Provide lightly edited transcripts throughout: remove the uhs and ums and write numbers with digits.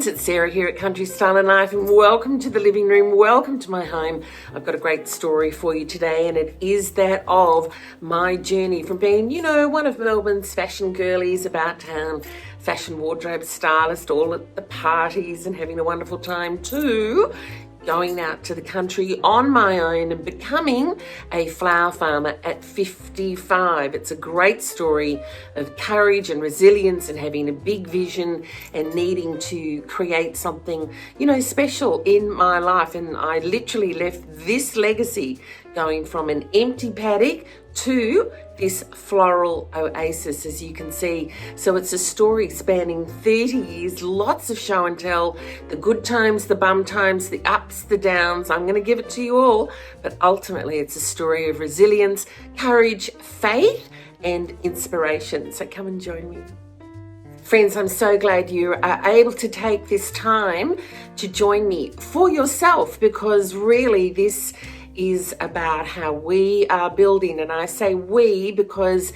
friends, it's Sarah here at Country Style and Life, and welcome to the living room, welcome to my home. I've got a great story for you today, and it is that of my journey from being, one of Melbourne's fashion girlies about town, fashion wardrobe stylist, all at the parties and having a wonderful time, to going out to the country on my own and becoming a flower farmer at 55. It's a great story of courage and resilience and having a big vision and needing to create something, special in my life. And I literally left this legacy going from an empty paddock to this floral oasis, as you can see. So it's a story spanning 30 years, lots of show and tell, the good times, the bum times, the ups, the downs. I'm going to give it to you all, but ultimately it's a story of resilience, courage, faith, and inspiration. So come and join me. Friends, I'm so glad you are able to take this time to join me for yourself, because really this is about how we are building. And I say we because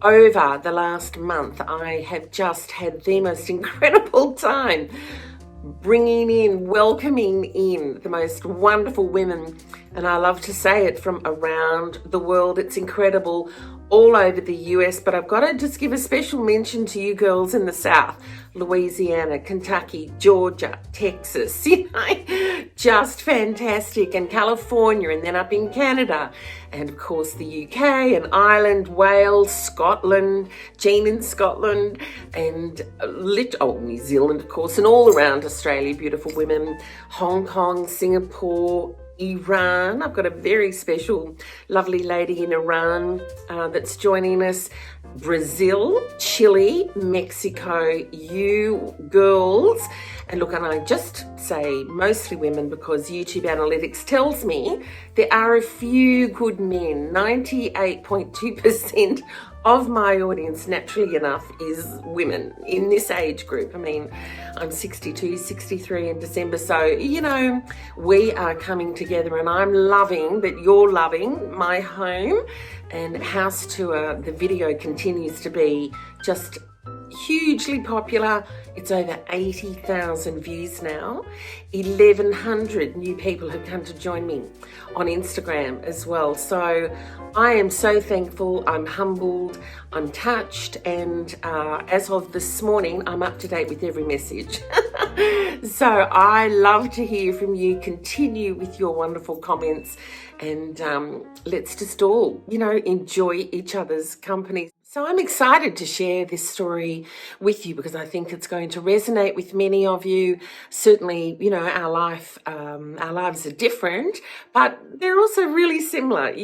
over the last month I have just had the most incredible time welcoming in the most wonderful women, and I love to say it, from around the world. It's incredible, all over the US, but I've got to just give a special mention to you girls in the South, Louisiana, Kentucky, Georgia, Texas, just fantastic, and California, and then up in Canada, and of course the UK and Ireland, Wales, Scotland, Jean in Scotland, and New Zealand, of course, and all around Australia, beautiful women, Hong Kong, Singapore, Iran. I've got a very special, lovely lady in Iran that's joining us. Brazil, Chile, Mexico, you girls. And look, and I just say mostly women because YouTube analytics tells me there are a few good men. 98.2% of my audience, naturally enough, is women in this age group. I mean, I'm 62, 63 in December. So, we are coming together, and I'm loving that you're loving my home and house tour. The video continues to be just hugely popular. It's over 80,000 views now. 1,100 new people have come to join me on Instagram as well. So I am so thankful, I'm humbled, I'm touched, and as of this morning, I'm up to date with every message. So I love to hear from you. Continue with your wonderful comments, and let's just all, enjoy each other's company. So I'm excited to share this story with you because I think it's going to resonate with many of you. Certainly, our lives are different, but they're also really similar,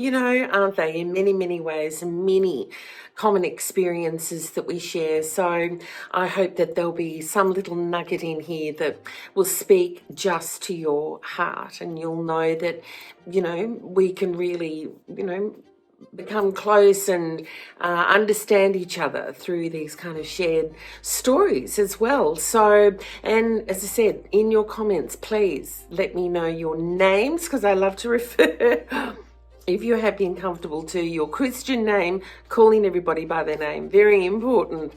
aren't they, in many, many ways, and many common experiences that we share. So I hope that there'll be some little nugget in here that will speak just to your heart, and you'll know that, we can really, become close and understand each other through these kind of shared stories as well. So, and as I said, in your comments, please let me know your names, because I love to refer, if you're happy and comfortable, to your Christian name, calling everybody by their name. Very important.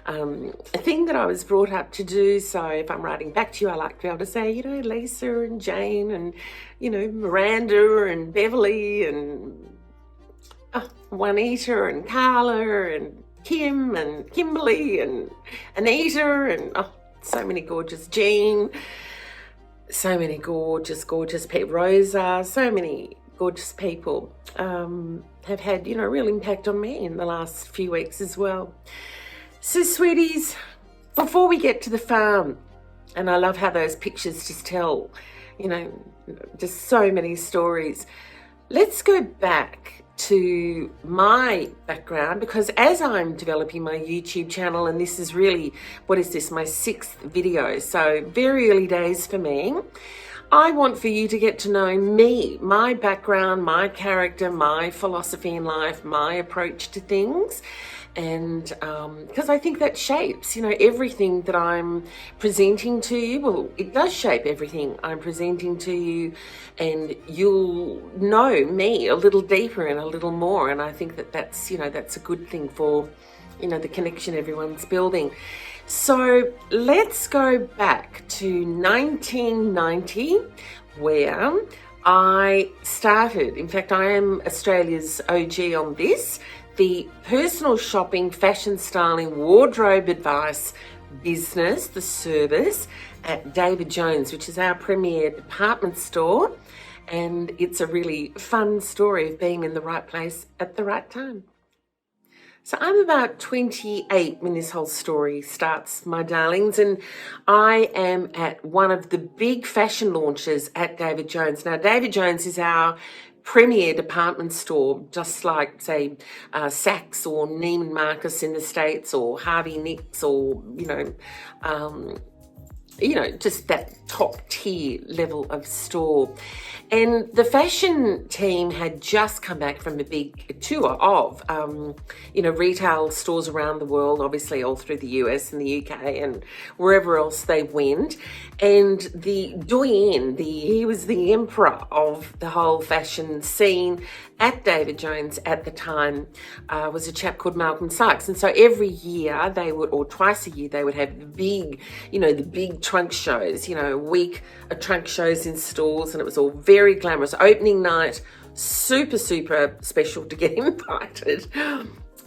A thing that I was brought up to do. So if I'm writing back to you, I like to be able to say, Lisa and Jane and, Miranda and Beverly and Juanita and Carla and Kim and Kimberly and Anita and so many gorgeous, Jean, so many gorgeous people, Rosa, so many gorgeous people have had, real impact on me in the last few weeks as well. So sweeties, before we get to the farm, and I love how those pictures just tell, just so many stories, let's go back to my background, because as I'm developing my YouTube channel, and this is really, my 6th video, so very early days for me, I want for you to get to know me, my background, my character, my philosophy in life, my approach to things. And because I think that shapes, everything that I'm presenting to you. Well, it does shape everything I'm presenting to you, and you'll know me a little deeper and a little more. And I think that's a good thing for, the connection everyone's building. So let's go back to 1990, where I started. In fact, I am Australia's OG on this, the personal shopping, fashion styling, wardrobe advice business, the service at David Jones, which is our premier department store. And it's a really fun story of being in the right place at the right time. So I'm about 28 when this whole story starts, my darlings, and I am at one of the big fashion launches at David Jones. Now, David Jones is our premier department store, just like, say, Saks or Neiman Marcus in the States, or Harvey Nicks, or, just that top tier level of store. And the fashion team had just come back from a big tour of, retail stores around the world, obviously all through the US and the UK and wherever else they went. And the doyen, he was the emperor of the whole fashion scene at David Jones at the time, was a chap called Malcolm Sykes. And so every year they would, or twice a year, they would have the big trunk shows, a week of trunk shows in stores, and it was all very glamorous. Opening night, super, super special to get invited.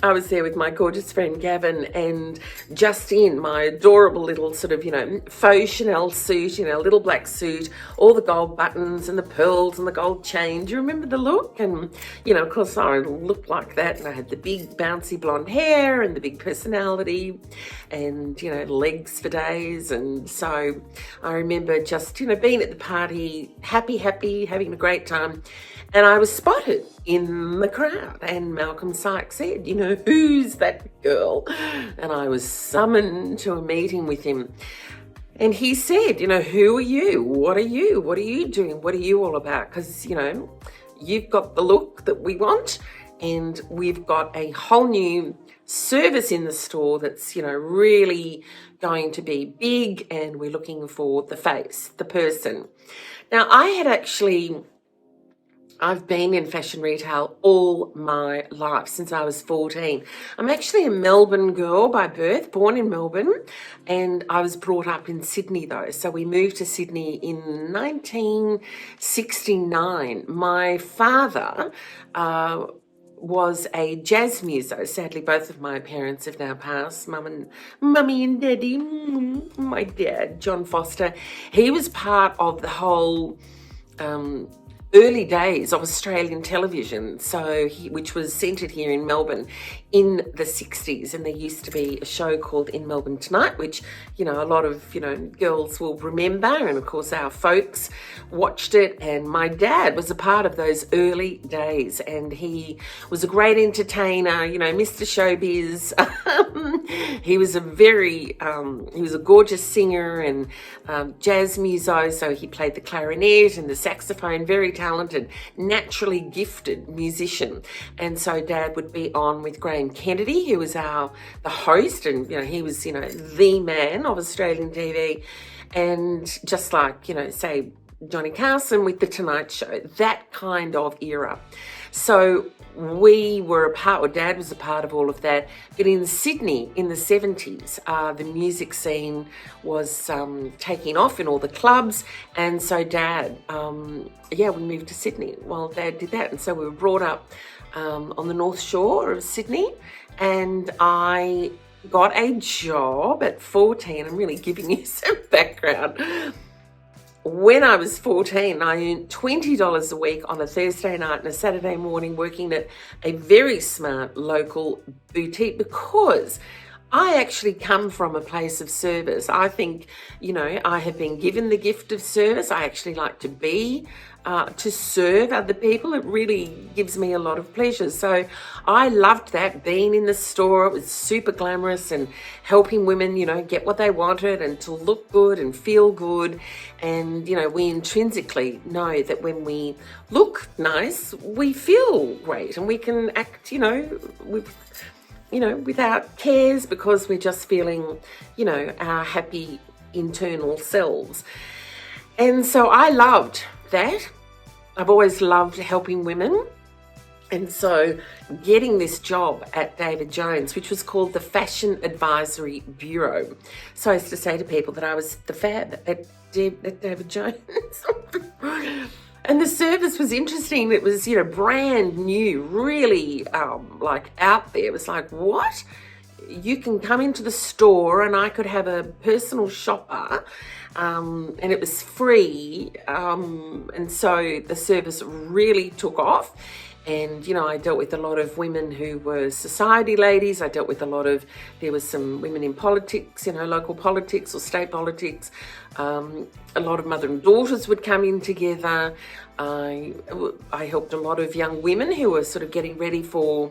I was there with my gorgeous friend Gavin, and just in my adorable little sort of, faux Chanel suit, little black suit, all the gold buttons and the pearls and the gold chain. Do you remember the look? And, of course I looked like that, and I had the big bouncy blonde hair and the big personality and, legs for days. And so I remember just, being at the party, happy, having a great time. And I was spotted in the crowd, and Malcolm Sykes said, who's that girl? And I was summoned to a meeting with him. And he said, who are you? What are you? What are you doing? What are you all about? Because, you've got the look that we want, and we've got a whole new service in the store that's, really going to be big, and we're looking for the face, the person. Now, I've been in fashion retail all my life, since I was 14. I'm actually a Melbourne girl by birth, born in Melbourne, and I was brought up in Sydney though. So we moved to Sydney in 1969. My father was a jazz muso. Sadly, both of my parents have now passed, mummy and daddy. My dad, John Foster, he was part of the whole early days of Australian television, which was centred here in Melbourne in the 60s. And there used to be a show called In Melbourne Tonight, which, a lot of, girls will remember. And of course our folks watched it. And my dad was a part of those early days, and he was a great entertainer, Mr. Showbiz. He was he was a gorgeous singer and jazz muso. So he played the clarinet and the saxophone, very talented, naturally gifted musician. And so Dad would be on with Graham Kennedy, who was the host, and he was the man of Australian TV, and just like say Johnny Carson with the Tonight Show, that kind of era. So we were Dad was a part of all of that. But in Sydney in the 70s, the music scene was taking off in all the clubs. And so Dad, we moved to Sydney while Dad did that. And so we were brought up on the North Shore of Sydney, and I got a job at 14. I'm really giving you some background. When I was 14, I earned $20 a week on a Thursday night and a Saturday morning, working at a very smart local boutique, because I actually come from a place of service. I think, I have been given the gift of service. I actually like to serve other people. It really gives me a lot of pleasure. So I loved that, being in the store. It was super glamorous, and helping women, get what they wanted and to look good and feel good. And, we intrinsically know that when we look nice, we feel great, and we can act, without cares, because we're just feeling, our happy internal selves. And so I loved that. I've always loved helping women. And so getting this job at David Jones, which was called the Fashion Advisory Bureau. So I used to say to people that I was the fab at David Jones. And the service was interesting. It was, brand new, really like out there. It was like, what? You can come into the store and I could have a personal shopper, and it was free. And so the service really took off. And, I dealt with a lot of women who were society ladies. I dealt with there was some women in politics, local politics or state politics. A lot of mother and daughters would come in together. I helped a lot of young women who were sort of getting ready for,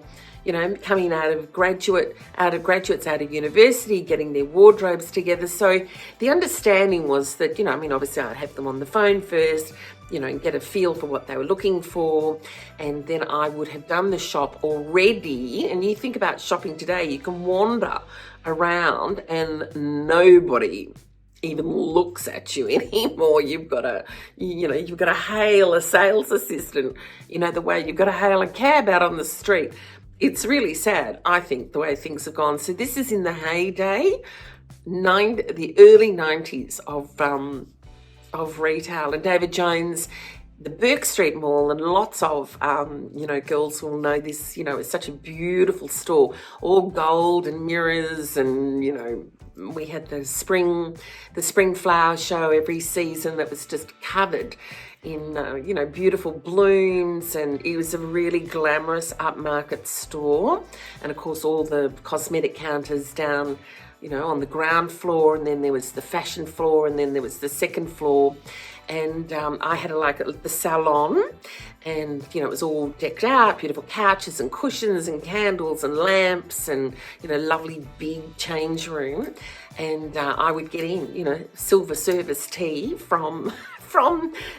coming out of university, getting their wardrobes together. So the understanding was that, obviously I'd have them on the phone first, and get a feel for what they were looking for. And then I would have done the shop already. And you think about shopping today, you can wander around and nobody even looks at you anymore. You've got to hail a sales assistant, the way you've got to hail a cab out on the street. It's really sad, I think, the way things have gone. So this is in the heyday, the early 90s of retail, and David Jones, the Burke Street Mall, and lots of girls will know this. It's such a beautiful store, all gold and mirrors, and we had the spring flower show every season that was just covered in beautiful blooms, and it was a really glamorous upmarket store. And of course all the cosmetic counters down on the ground floor, and then there was the fashion floor, and then there was the second floor. And I had the salon, and it was all decked out, beautiful couches and cushions and candles and lamps, and lovely big change room. And I would get in silver service tea from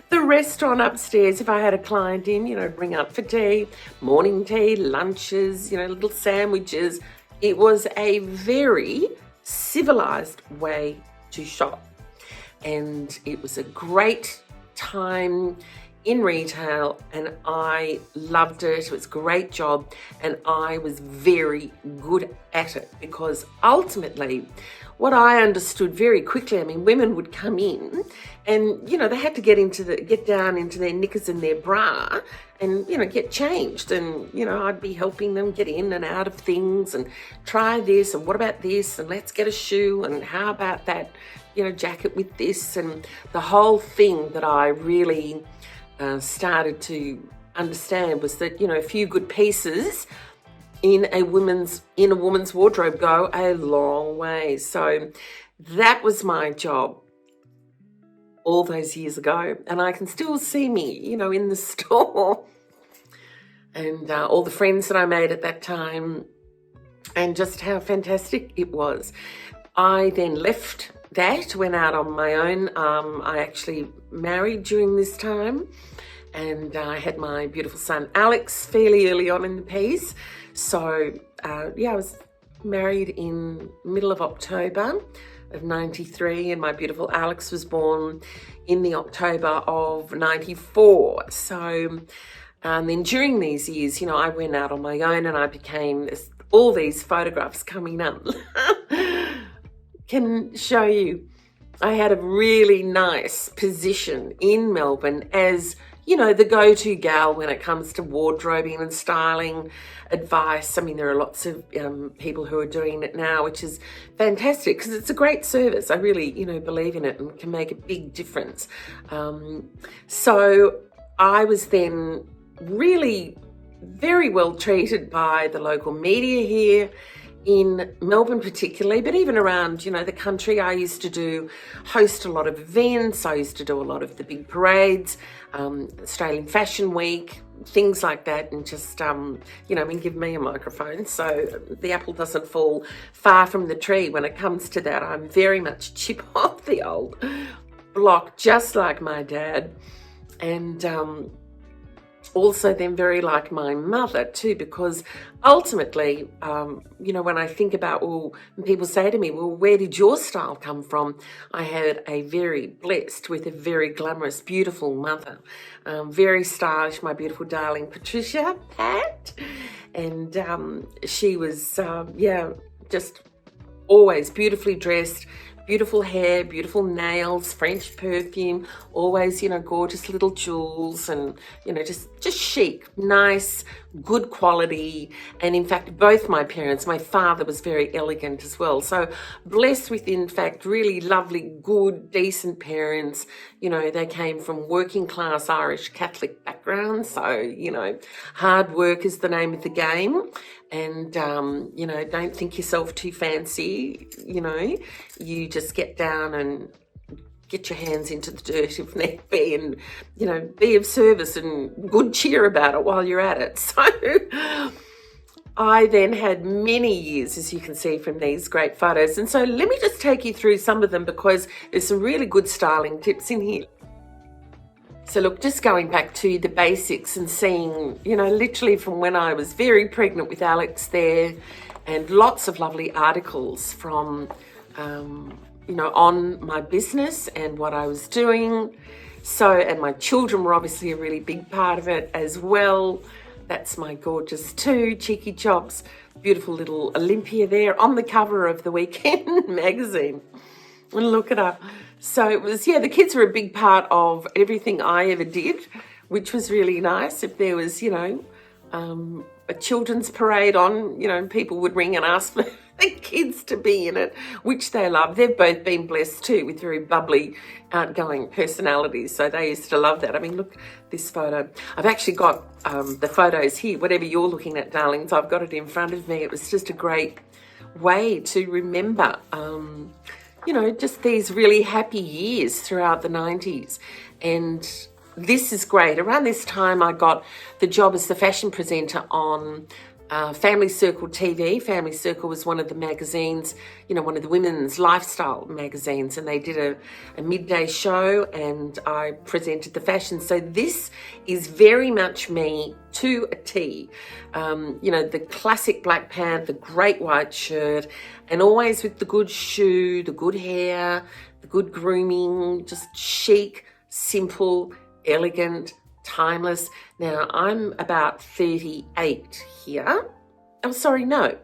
the restaurant upstairs. If I had a client in, bring up for tea, morning tea, lunches, little sandwiches. It was a very civilized way to shop, and it was a great time in retail, and I loved it. It was a great job, and I was very good at it, because ultimately what I understood very quickly, women would come in and, they had to get down into their knickers and their bra and, get changed. And, I'd be helping them get in and out of things and try this, and what about this, and let's get a shoe, and how about that, jacket with this. And the whole thing that I really started to understand was that, a few good pieces in a woman's wardrobe go a long way. So that was my job all those years ago, and I can still see me, in the store, and all the friends that I made at that time, and just how fantastic it was. I then left that, went out on my own. I actually married during this time, and I had my beautiful son Alex fairly early on in the piece. So I was married in middle of October of 93, and my beautiful Alex was born in the October of 94. So and then during these years, I went out on my own, and I became all these photographs coming up can show you I had a really nice position in Melbourne as the go-to gal when it comes to wardrobing and styling advice. There are lots of people who are doing it now, which is fantastic, because it's a great service. I really, believe in it and can make a big difference. So I was then really very well treated by the local media here in Melbourne particularly, but even around, the country. I used to host a lot of events. I used to do a lot of the big parades, Australian Fashion Week, things like that, and just, give me a microphone. So the apple doesn't fall far from the tree when it comes to that. I'm very much chip off the old block, just like my dad. And also then very like my mother too, because ultimately, when I think about, when people say to me, well, where did your style come from? I had a very blessed with a very glamorous, beautiful mother, very stylish, my beautiful darling Patricia, Pat, and she was, just always beautifully dressed, beautiful hair, beautiful nails, French perfume, always, gorgeous little jewels and, just chic, nice, good quality. And in fact, both my parents, my father was very elegant as well. So blessed with, in fact, really lovely, good, decent parents. They came from working class Irish Catholic backgrounds. So, hard work is the name of the game. And, don't think yourself too fancy, you just get down and get your hands into the dirt if need be and, be of service and good cheer about it while you're at it. So I then had many years, as you can see from these great photos. And so let me just take you through some of them because there's some really good styling tips in here. So look, just going back to the basics and seeing, literally from when I was very pregnant with Alex there, and lots of lovely articles from, on my business and what I was doing. So, and my children were obviously a really big part of it as well. That's my gorgeous two, Cheeky Chops, beautiful little Olympia there on the cover of the Weekend magazine. And look at her. So it was, the kids were a big part of everything I ever did, which was really nice. If there was, a children's parade on, people would ring and ask for the kids to be in it, which they love. They've both been blessed too with very bubbly, outgoing personalities. So they used to love that. I mean, look, this photo. I've actually got the photos here. Whatever you're looking at, darlings, I've got it in front of me. It was just a great way to remember just these really happy years throughout the 90s. And this is great. Around this time, I got the job as the fashion presenter on Family Circle TV. Family Circle was one of the magazines, one of the women's lifestyle magazines, and they did a midday show and I presented the fashion. So this is very much me to a T. The classic black pant, the great white shirt, and always with the good shoe, the good hair, the good grooming, just chic, simple, elegant, timeless. Now, I'm about 38 here. Oh, sorry, no.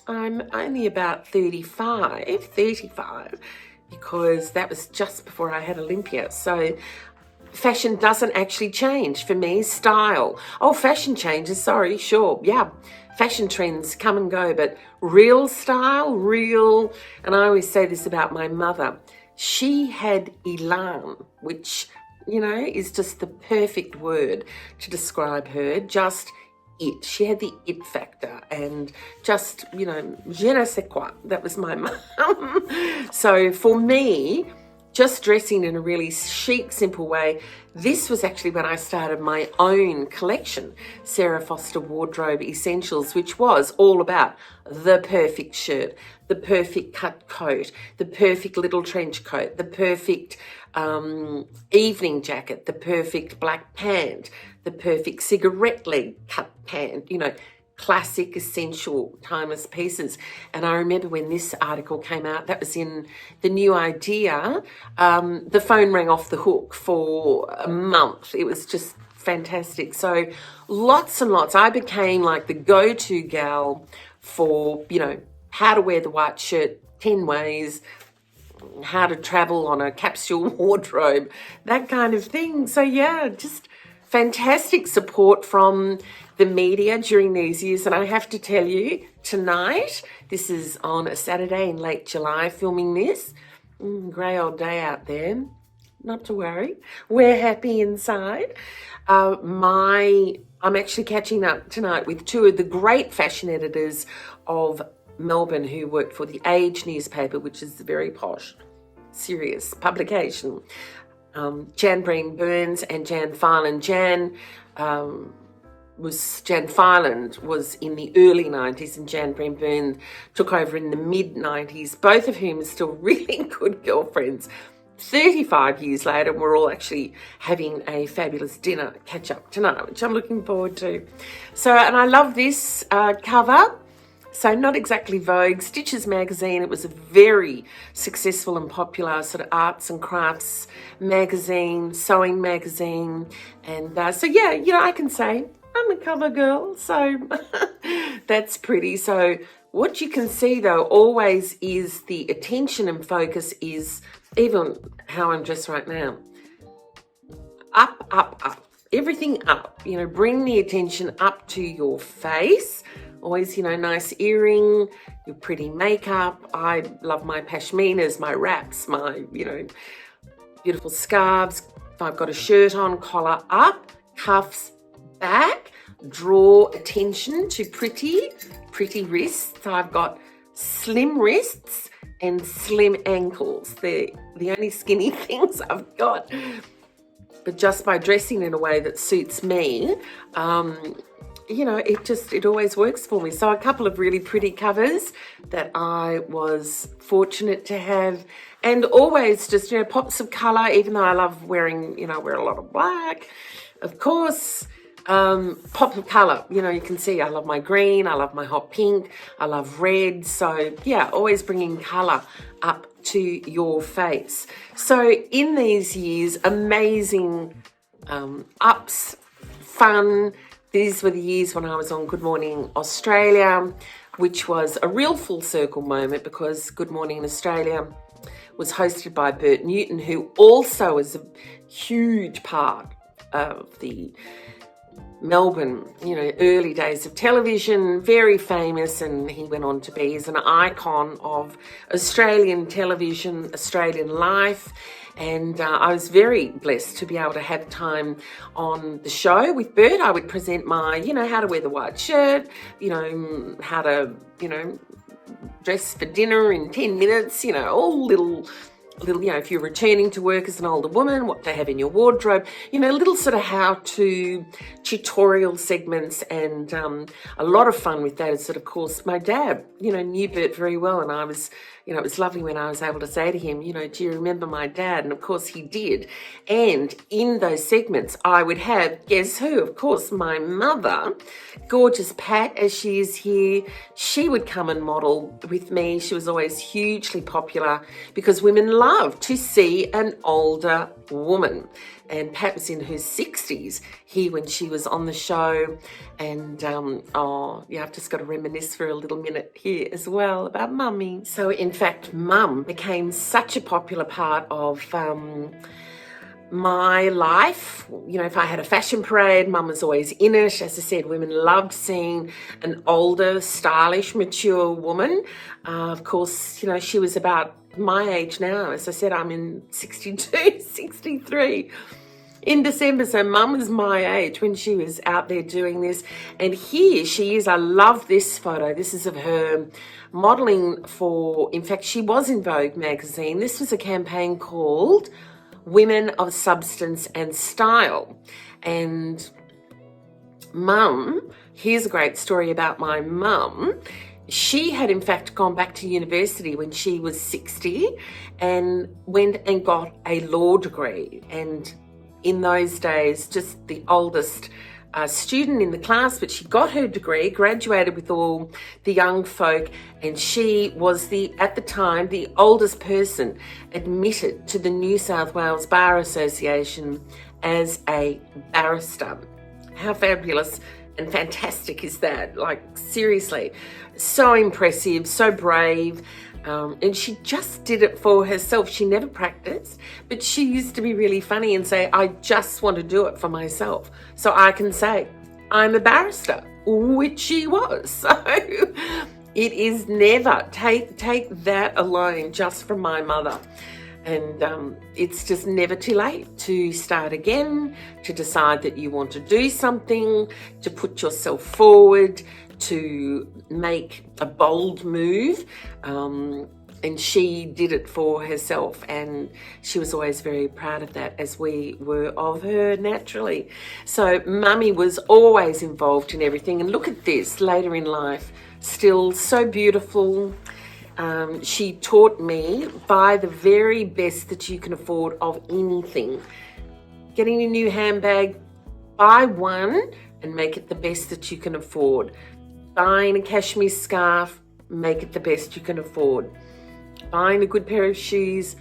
I'm only about 35, because that was just before I had Olympia. So fashion doesn't actually change for me. Style. Oh, fashion changes. Sorry, sure. Yeah. Fashion trends come and go, but real style, and I always say this about my mother. She had elan, which is just the perfect word to describe her, just it. She had the it factor and just, je ne sais quoi. That was my mum. So for me, just dressing in a really chic, simple way, this was actually when I started my own collection, Sarah Foster Wardrobe Essentials, which was all about the perfect shirt, the perfect cut coat, the perfect little trench coat, the perfect evening jacket, the perfect black pant, the perfect cigarette leg cut pant, classic, essential, timeless pieces. And I remember when this article came out, that was in The New Idea, the phone rang off the hook for a month. It was just fantastic. So lots and lots. I became like the go-to gal for, how to wear the white shirt 10 ways, how to travel on a capsule wardrobe, that kind of thing. So just fantastic support from the media during these years. And I have to tell you, tonight, this is on a Saturday in late July, filming this. Grey old day out there. Not to worry. We're happy inside. I'm actually catching up tonight with two of the great fashion editors of Melbourne who worked for the Age newspaper, which is a very posh, serious publication. Jan Breen Burns and Jan Filan. Jan Filan was in the early 90s and Jan Breen Burns took over in the mid 90s, both of whom are still really good girlfriends. 35 years later, we're all actually having a fabulous dinner catch up tonight, which I'm looking forward to. So, and I love this cover. So not exactly Vogue, Stitches magazine. It was a very successful and popular sort of arts and crafts magazine, sewing magazine. And so, yeah, you know, I can say I'm a cover girl. So that's pretty. So what you can see, though, always is the attention and focus is, even how I'm dressed right now, up, up, up. Everything up. You know, bring the attention up to your face. Always, you know, nice earring, your pretty makeup. I love my pashminas, my wraps, my, you know, beautiful scarves. If I've got a shirt on, collar up, cuffs back. Draw attention to pretty wrists. I've got slim wrists and slim ankles. They're the only skinny things I've got. But just by dressing in a way that suits me, you know, it always works for me. So a couple of really pretty covers that I was fortunate to have, and always just, you know, pops of colour, even though I love wearing, you know, I wear a lot of black, of course. Pop of colour, you know, you can see I love my green, I love my hot pink, I love red. So yeah, always bringing colour up to your face. So in these years, amazing ups, fun. These were the years when I was on Good Morning Australia, which was a real full circle moment, because Good Morning Australia was hosted by Bert Newton, who also is a huge part of the Melbourne, you know, early days of television, very famous, and he went on to be as an icon of Australian television, Australian life. And I was very blessed to be able to have time on the show with Bert. I would present my, you know, how to wear the white shirt, you know, how to, you know, dress for dinner in 10 minutes, you know, all little, you know, if you're returning to work as an older woman, what to have in your wardrobe, you know, little sort of how-to tutorial segments. And a lot of fun with that is that, of course, my dad, you know, knew Bert very well. And I was, you know, it was lovely when I was able to say to him, you know, do you remember my dad? And of course he did. And in those segments, I would have, guess who? Of course, my mother, gorgeous Pat, as she is here. She would come and model with me. She was always hugely popular because women love to see an older woman. And Pat was in her 60s here when she was on the show. And, oh, yeah, I've just got to reminisce for a little minute here as well about Mummy. So, in fact, Mum became such a popular part of my life. You know, if I had a fashion parade, Mum was always in it. As I said, women loved seeing an older, stylish, mature woman. Of course, you know, she was about my age now. As I said, I'm in 62, 63 in December. So Mum was my age when she was out there doing this. And here she is. I love this photo. This is of her modelling for, in fact, she was in Vogue magazine. This was a campaign called Women of Substance and Style. And Mum, here's a great story about my mum. She had, in fact, gone back to university when she was 60 and went and got a law degree. And in those days, just the oldest student in the class, but she got her degree, graduated with all the young folk, and she was at the time, the oldest person admitted to the New South Wales Bar Association as a barrister. How fabulous and fantastic is that? Like, seriously, so impressive, so brave. And she just did it for herself. She never practiced, but she used to be really funny and say, I just want to do it for myself. So I can say, I'm a barrister, which she was. So it is never, take that alone just from my mother. And it's just never too late to start again, to decide that you want to do something, to put yourself forward, to make a bold move. And she did it for herself, and she was always very proud of that, as we were of her naturally. So Mummy was always involved in everything. And look at this, later in life, still so beautiful. She taught me, buy the very best that you can afford of anything. Getting a new handbag, buy one and make it the best that you can afford. Buying a cashmere scarf, make it the best you can afford. Buying a good pair of shoes,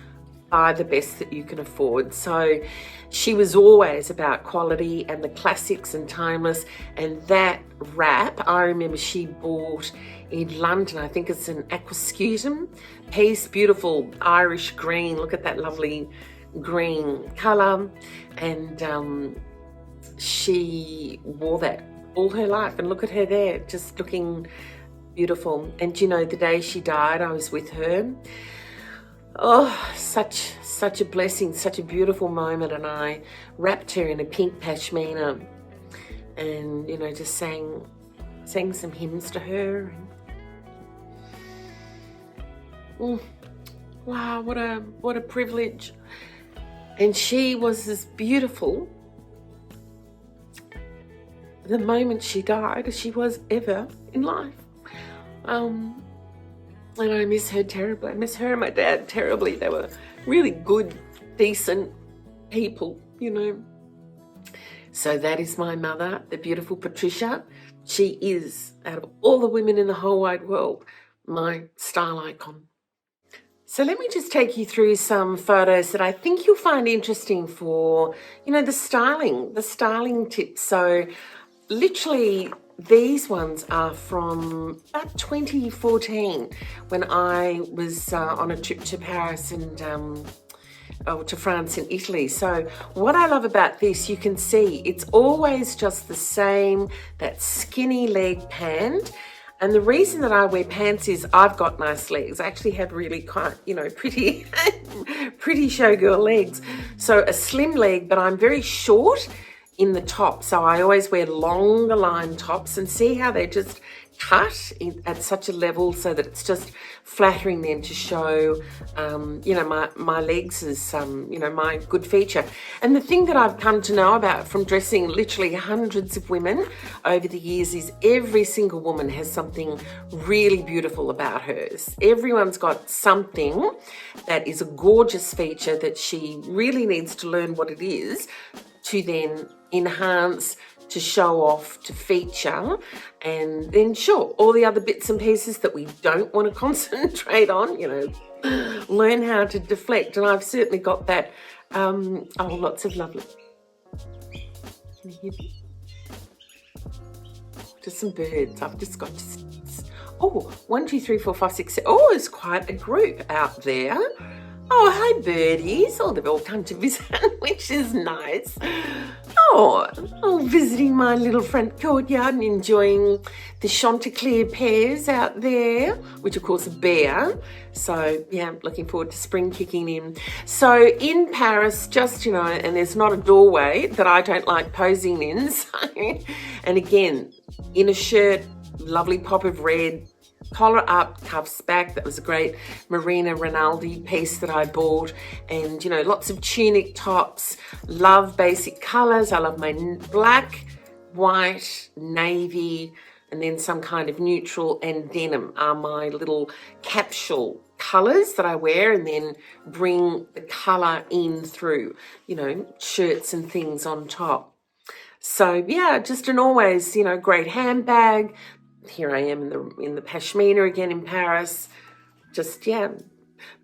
buy the best that you can afford. So she was always about quality and the classics and timeless. And that wrap, I remember she bought in London, I think it's an aquascutum piece, beautiful Irish green. Look at that lovely green colour. And she wore that all her life. And look at her there, just looking beautiful. And you know, the day she died, I was with her. Oh, such a blessing, such a beautiful moment. And I wrapped her in a pink pashmina and, you know, just sang some hymns to her. Wow, what a privilege. And she was as beautiful the moment she died as she was ever in life. And I miss her terribly. I miss her and my dad terribly. They were really good, decent people, you know. So that is my mother, the beautiful Patricia. She is, out of all the women in the whole wide world, my style icon. So let me just take you through some photos that I think you'll find interesting for, you know, the styling tips. So literally, these ones are from about 2014 when I was on a trip to Paris and to France and Italy. So what I love about this, you can see it's always just the same, that skinny leg pant. And the reason that I wear pants is I've got nice legs. I actually have really quite, you know, pretty showgirl legs. So a slim leg, but I'm very short in the top. So I always wear longer line tops, and see how they just cut at such a level so that it's just flattering then to show, you know, my legs as, you know, my good feature. And the thing that I've come to know about from dressing literally hundreds of women over the years is every single woman has something really beautiful about hers. Everyone's got something that is a gorgeous feature that she really needs to learn what it is to then enhance, to show off, to feature, and then sure, all the other bits and pieces that we don't want to concentrate on, you know, learn how to deflect. And I've certainly got that. Lots of lovely. Can you hear me? Just some birds. I've just got oh, 1, 2, 3, 4, 5, 6, 7. Oh, it's quite a group out there. Oh, hi birdies. Oh, they've all come to visit, which is nice. Oh, visiting my little front courtyard and enjoying the Chanticleer pears out there, which of course are bare. So yeah, looking forward to spring kicking in. So in Paris, just, you know, and there's not a doorway that I don't like posing in. So, and again, in a shirt, lovely pop of red, collar up, cuffs back. That was a great Marina Rinaldi piece that I bought. And, you know, lots of tunic tops. Love basic colours. I love my black, white, navy, and then some kind of neutral, and denim are my little capsule colours that I wear, and then bring the colour in through, you know, shirts and things on top. So yeah, just an always, you know, great handbag. Here I am in the pashmina again in Paris. Just, yeah,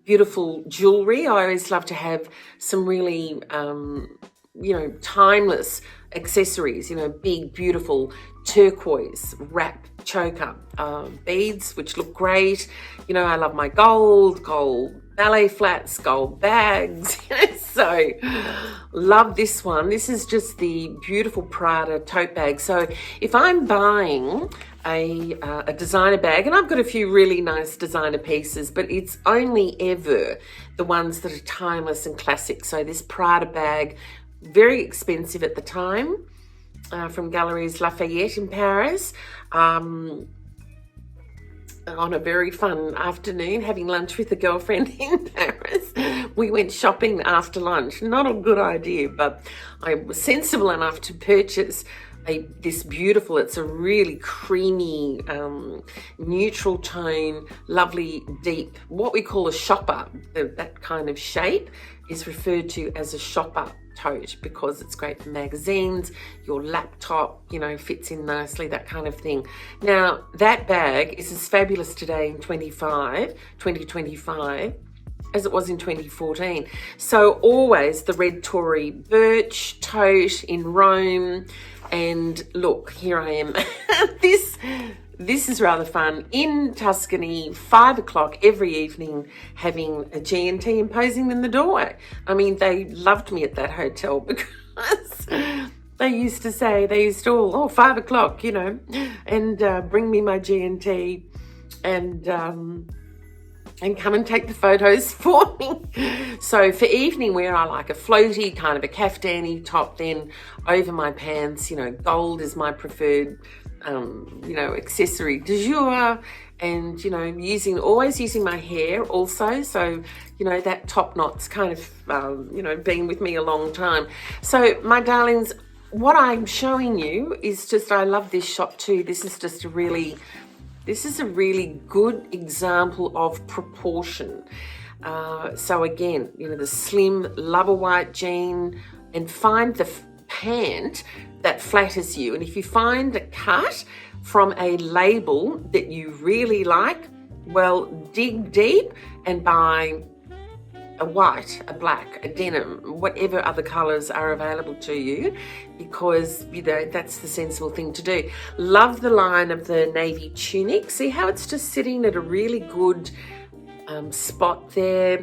beautiful jewellery. I always love to have some really, you know, timeless accessories, you know, big, beautiful turquoise wrap choker beads, which look great. You know, I love my gold ballet flats, gold bags. So love this one. This is just the beautiful Prada tote bag. So if I'm buying a designer bag, and I've got a few really nice designer pieces, but it's only ever the ones that are timeless and classic. So this Prada bag, very expensive at the time, from Galeries Lafayette in Paris. On a very fun afternoon, having lunch with a girlfriend in Paris. We went shopping after lunch. Not a good idea, but I was sensible enough to purchase this beautiful, it's a really creamy, neutral tone, lovely, deep, what we call a shopper. That kind of shape is referred to as a shopper tote because it's great for magazines, your laptop, you know, fits in nicely, that kind of thing. Now, that bag is as fabulous today in 2025, as it was in 2014. So always the red Tory birch tote in Rome. And look, here I am. This is rather fun. In Tuscany, 5 o'clock every evening, having a G&T and posing in the doorway. I mean, they loved me at that hotel because they used to all, 5 o'clock, you know, and bring me my G&T and come and take the photos for me. So for evening wear, I like a floaty, kind of a caftani top, then over my pants, you know, gold is my preferred, you know, accessory du jour. And, you know, always using my hair also. So, you know, that top knot's kind of, you know, been with me a long time. So my darlings, what I'm showing you is just, I love this shot too. This is a really good example of proportion. So again, you know, the slim, love a white jean and find the pant that flatters you. And if you find a cut from a label that you really like, well, dig deep and buy a white, a black, a denim, whatever other colours are available to you, because, you know, that's the sensible thing to do. Love the line of the navy tunic. See how it's just sitting at a really good spot there.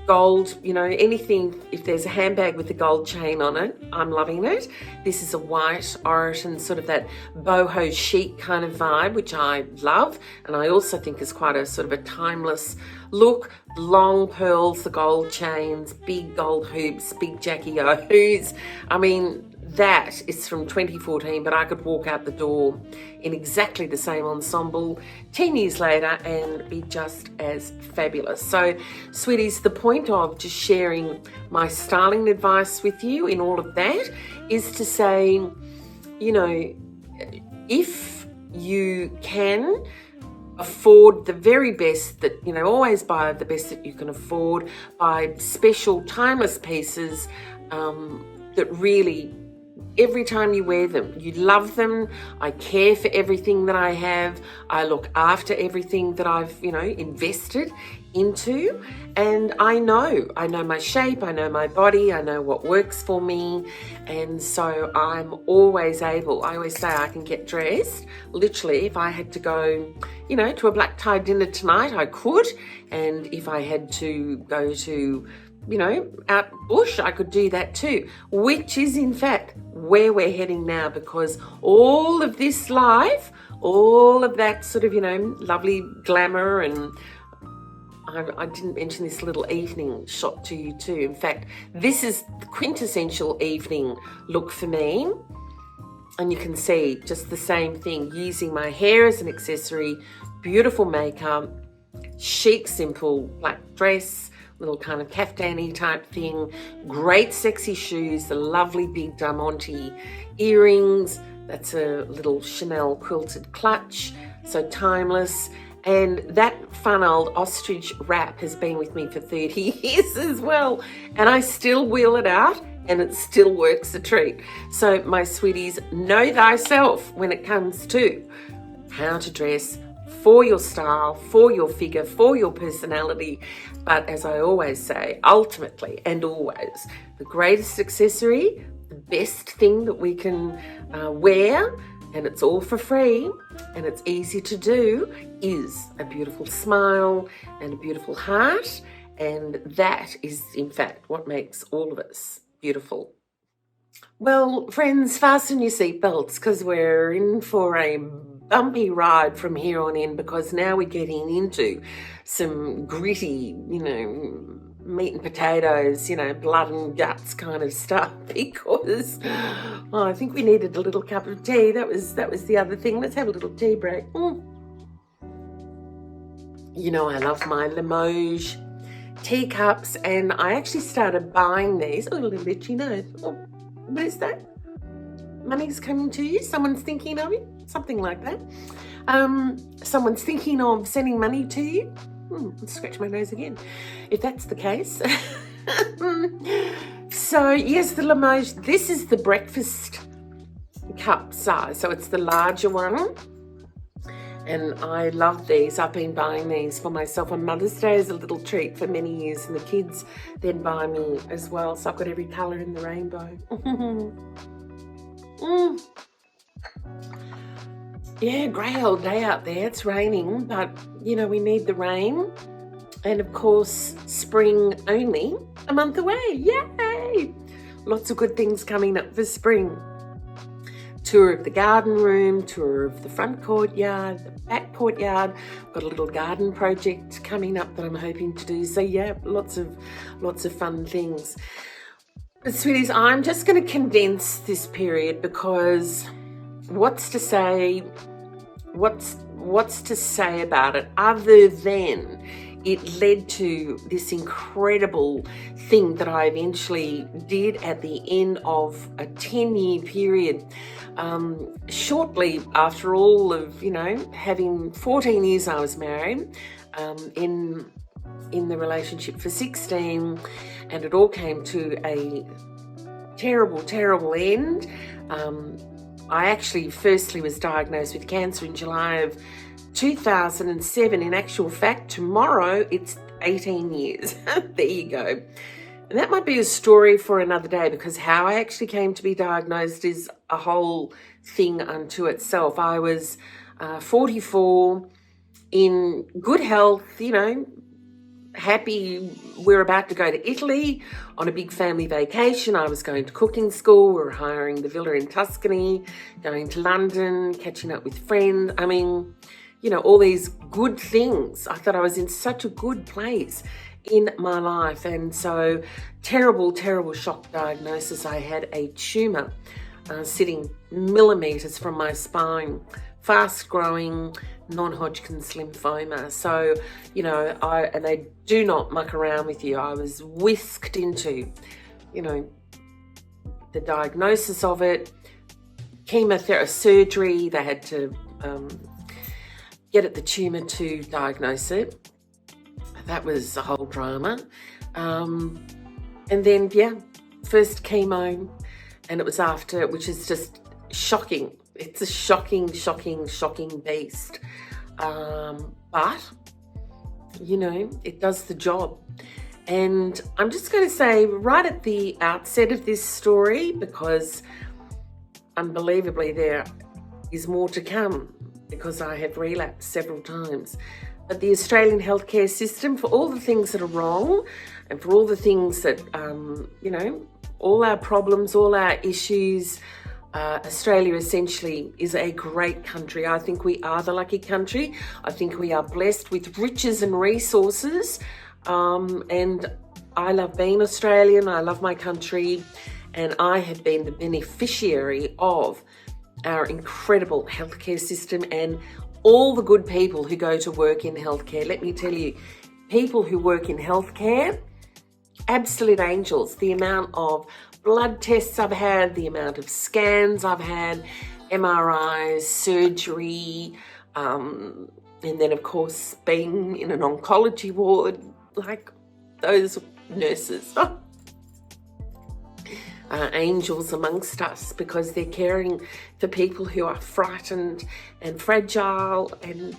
Gold, you know, anything, if there's a handbag with a gold chain on it, I'm loving it. This is a white Oroton, sort of that boho chic kind of vibe, which I love. And I also think is quite a sort of a timeless look. Long pearls, the gold chains, big gold hoops, big Jackie O's. I mean, that is from 2014, but I could walk out the door in exactly the same ensemble 10 years later and be just as fabulous. So, sweeties, the point of just sharing my styling advice with you in all of that is to say, you know, if you can afford the very best that, you know, always buy the best that you can afford, buy special timeless pieces that really, every time you wear them, you love them. I care for everything that I have. I look after everything that I've, you know, invested into. And I know my shape, I know my body, I know what works for me. And so I'm always able, I always say I can get dressed. Literally, if I had to go, you know, to a black tie dinner tonight, I could. And if I had to go to, you know, out bush, I could do that too, which is in fact where we're heading now, because all of this life, all of that sort of, you know, lovely glamour, and I didn't mention this little evening shot to you too. In fact, this is the quintessential evening look for me. And you can see just the same thing, using my hair as an accessory, beautiful makeup, chic, simple black dress, little kind of caftani type thing, great sexy shoes, the lovely big diamante earrings, that's a little Chanel quilted clutch, so timeless. And that fun old ostrich wrap has been with me for 30 years as well, and I still wheel it out and it still works a treat. So my sweeties, know thyself when it comes to how to dress for your style, for your figure, for your personality. But as I always say, ultimately and always, the greatest accessory, the best thing that we can wear, and it's all for free and it's easy to do, is a beautiful smile and a beautiful heart. And that is, in fact, what makes all of us beautiful. Well, friends, fasten your seatbelts, because we're in for a bumpy ride from here on in, because now we're getting into some gritty, you know, meat and potatoes, you know, blood and guts kind of stuff, because I think we needed a little cup of tea. That was the other thing. Let's have a little tea break. You know, I love my Limoges teacups, and I actually started buying these. Oh, a little itchy nose. Oh, what is that? money's coming to you, someone's thinking of you, something like that. Someone's thinking of sending money to you. Let's scratch my nose again, if that's the case. So yes, the Limoges, this is the breakfast cup size, so it's the larger one. And I love these. I've been buying these for myself on Mother's Day as a little treat for many years, and the kids then buy me as well. So I've got every colour in the rainbow. Yeah, grey old day out there. It's raining, but you know, we need the rain. And of course, spring only a month away. Yay! Lots of good things coming up for spring. Tour of the garden room, tour of the front courtyard, the back courtyard. Got a little garden project coming up that I'm hoping to do. So yeah, lots of fun things. But sweeties, I'm just going to condense this period because what's to say about it other than it led to this incredible thing that I eventually did at the end of a 10-year period. Shortly after all of, you know, having 14 years I was married, in the relationship for 16, and it all came to a terrible end. I actually firstly was diagnosed with cancer in July of 2007. In actual fact, tomorrow it's 18 years. There you go. And that might be a story for another day, because how I actually came to be diagnosed is a whole thing unto itself. I was 44, in good health, you know, happy. We're about to go to Italy on a big family vacation. I was going to cooking school. We were hiring the villa in Tuscany, going to London, catching up with friends. I mean, you know, all these good things. I thought I was in such a good place in my life. And so terrible shock diagnosis. I had a tumour sitting millimetres from my spine, fast growing non-Hodgkin's lymphoma. So, you know, and they do not muck around with you. I was whisked into, you know, the diagnosis of it, chemotherapy, surgery. They had to get at the tumour to diagnose it. That was a whole drama. And then, yeah, first chemo, and it was after, which is just shocking. It's a shocking beast. But, you know, it does the job. And I'm just going to say right at the outset of this story, because unbelievably there is more to come, because I have relapsed several times. But the Australian healthcare system, for all the things that are wrong and for all the things that, you know, all our problems, all our issues, Australia essentially is a great country. I think we are the lucky country. I think we are blessed with riches and resources. And I love being Australian. I love my country. And I have been the beneficiary of our incredible healthcare system and all the good people who go to work in healthcare. Let me tell you, people who work in healthcare, absolute angels. The amount of blood tests I've had, the amount of scans I've had, MRIs, surgery, and then of course being in an oncology ward, like those nurses. Angels amongst us, because they're caring for people who are frightened and fragile and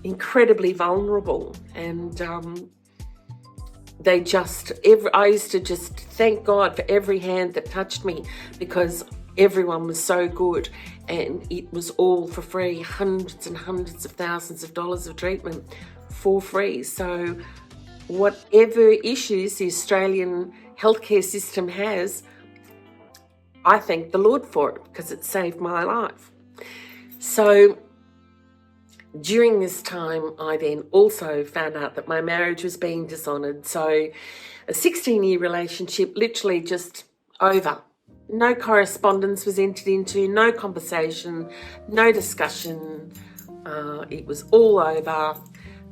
incredibly vulnerable. And I used to just thank God for every hand that touched me, because everyone was so good, and it was all for free. Hundreds and hundreds of thousands of dollars of treatment for free. So whatever issues the Australian healthcare system has, I thank the Lord for it, because it saved my life. So during this time, I then also found out that my marriage was being dishonoured. So a 16-year relationship literally just over. No correspondence was entered into, no conversation, no discussion. It was all over.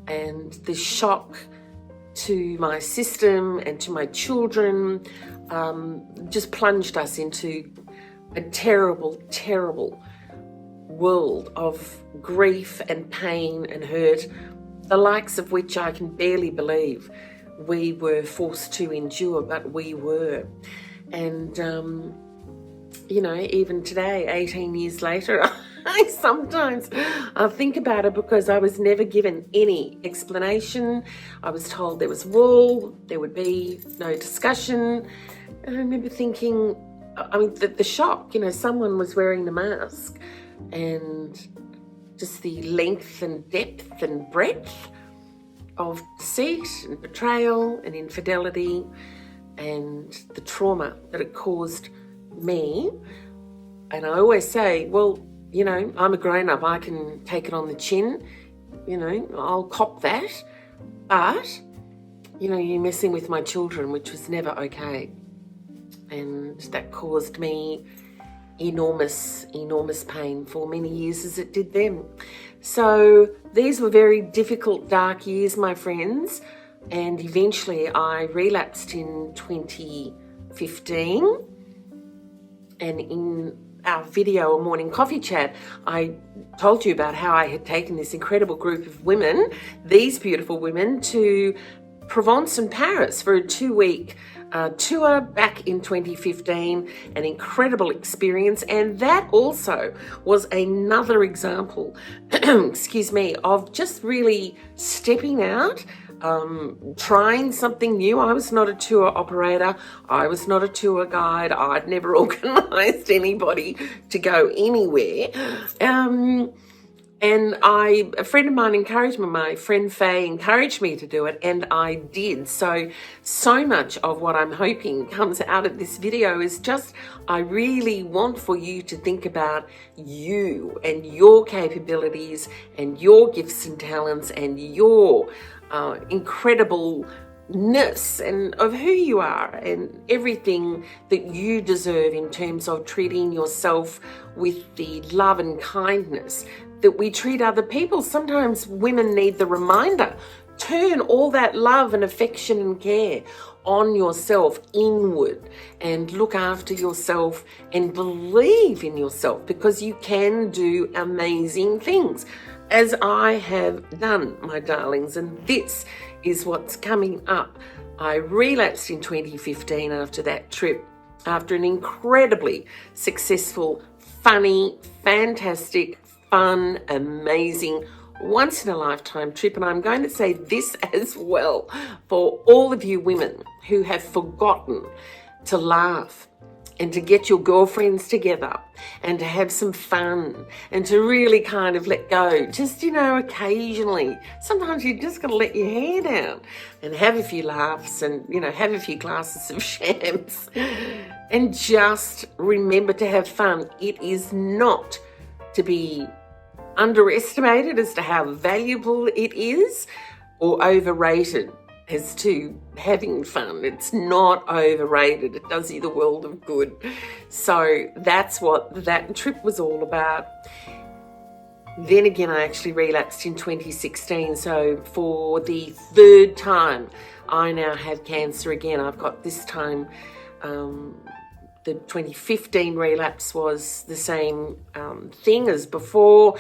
And the shock to my system and to my children just plunged us into a terrible, terrible world of grief and pain and hurt, the likes of which I can barely believe we were forced to endure, but we were. And, even today, 18 years later, I think about it because I was never given any explanation. I was told there was wool, there would be no discussion. And I remember thinking, the shock, someone was wearing the mask, and just the length and depth and breadth of deceit and betrayal and infidelity and the trauma that it caused me. And I always say, well, I'm a grown-up, I can take it on the chin, I'll cop that. But, you're messing with my children, which was never okay. And that caused me enormous pain for many years, as it did them. So these were very difficult, dark years, my friends. And eventually I relapsed in 2015. And in our video, A Morning Coffee Chat, I told you about how I had taken this incredible group of women, these beautiful women, to Provence and Paris for a 2-week tour back in 2015, an incredible experience. And that also was another example, of just really stepping out, trying something new. I was not a tour operator. I was not a tour guide. I'd never organised anybody to go anywhere. And a friend of mine encouraged me, my friend Faye encouraged me to do it, and I did. So much of what I'm hoping comes out of this video is just, I really want for you to think about you and your capabilities and your gifts and talents and your incredibleness and of who you are and everything that you deserve in terms of treating yourself with the love and kindness that we treat other people. Sometimes women need the reminder. Turn all that love and affection and care on yourself inward and look after yourself and believe in yourself, because you can do amazing things, as I have done, my darlings. And this is what's coming up. I relapsed in 2015 after that trip, after an incredibly successful, funny, fantastic, fun, amazing, once-in-a-lifetime trip. And I'm going to say this as well for all of you women who have forgotten to laugh and to get your girlfriends together and to have some fun and to really kind of let go. Just, occasionally, sometimes you just got to let your hair down and have a few laughs and, have a few glasses of shams and just remember to have fun. It is not to be underestimated as to how valuable it is, or overrated as to having fun. It's not overrated. It does you the world of good. So that's what that trip was all about. Then again, I actually relapsed in 2016. So for the 3rd time, I now have cancer again. I've got this time, the 2015 relapse was the same thing as before.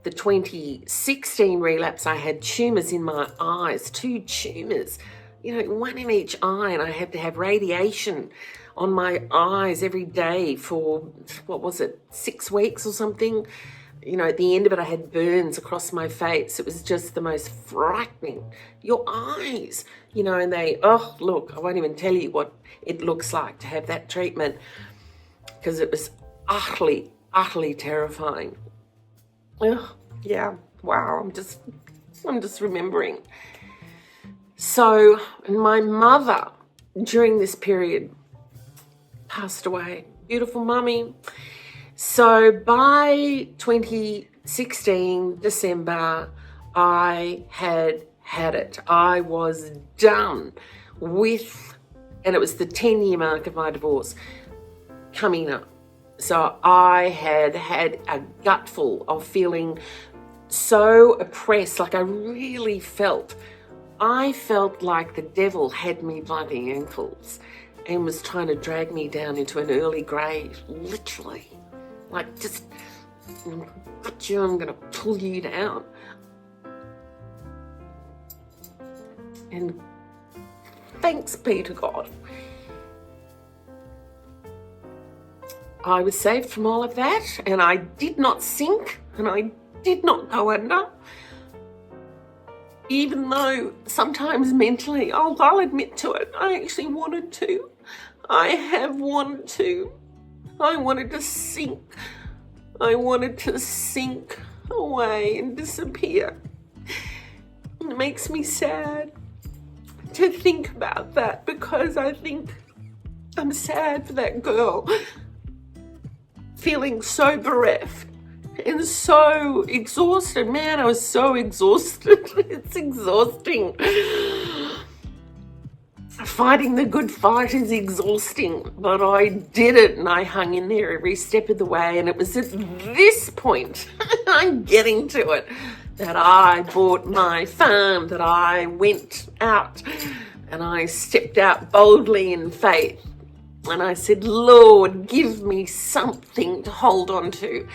The 2016 relapse, I had tumours in my eyes, 2 tumours, one in each eye, and I had to have radiation on my eyes every day for, 6 weeks or something. At the end of it, I had burns across my face. It was just the most frightening. Your eyes, and they, look, I won't even tell you what it looks like to have that treatment, because it was utterly, utterly terrifying. Yeah, wow, I'm just remembering. So my mother, during this period, passed away. Beautiful mummy. So by 2016, December, I had it. I was done with, and it was the 10-year mark of my divorce coming up. So I had a gutful of feeling so oppressed, like I really felt like the devil had me by the ankles. and was trying to drag me down into an early grave, literally. Like, just, got you, I'm going to pull you down. And thanks be to God, I was saved from all of that, and I did not sink, and I did not go under. Even though sometimes mentally, I'll admit to it, I actually wanted to. I have wanted to. I wanted to sink. I wanted to sink away and disappear. It makes me sad to think about that, because I think I'm sad for that girl feeling so bereft and so exhausted. Man, I was so exhausted. It's exhausting. Fighting the good fight is exhausting, but I did it, and I hung in there every step of the way. And it was at this point, I'm getting to it, that I bought my farm, that I went out and I stepped out boldly in faith. And I said, Lord, give me something to hold on to.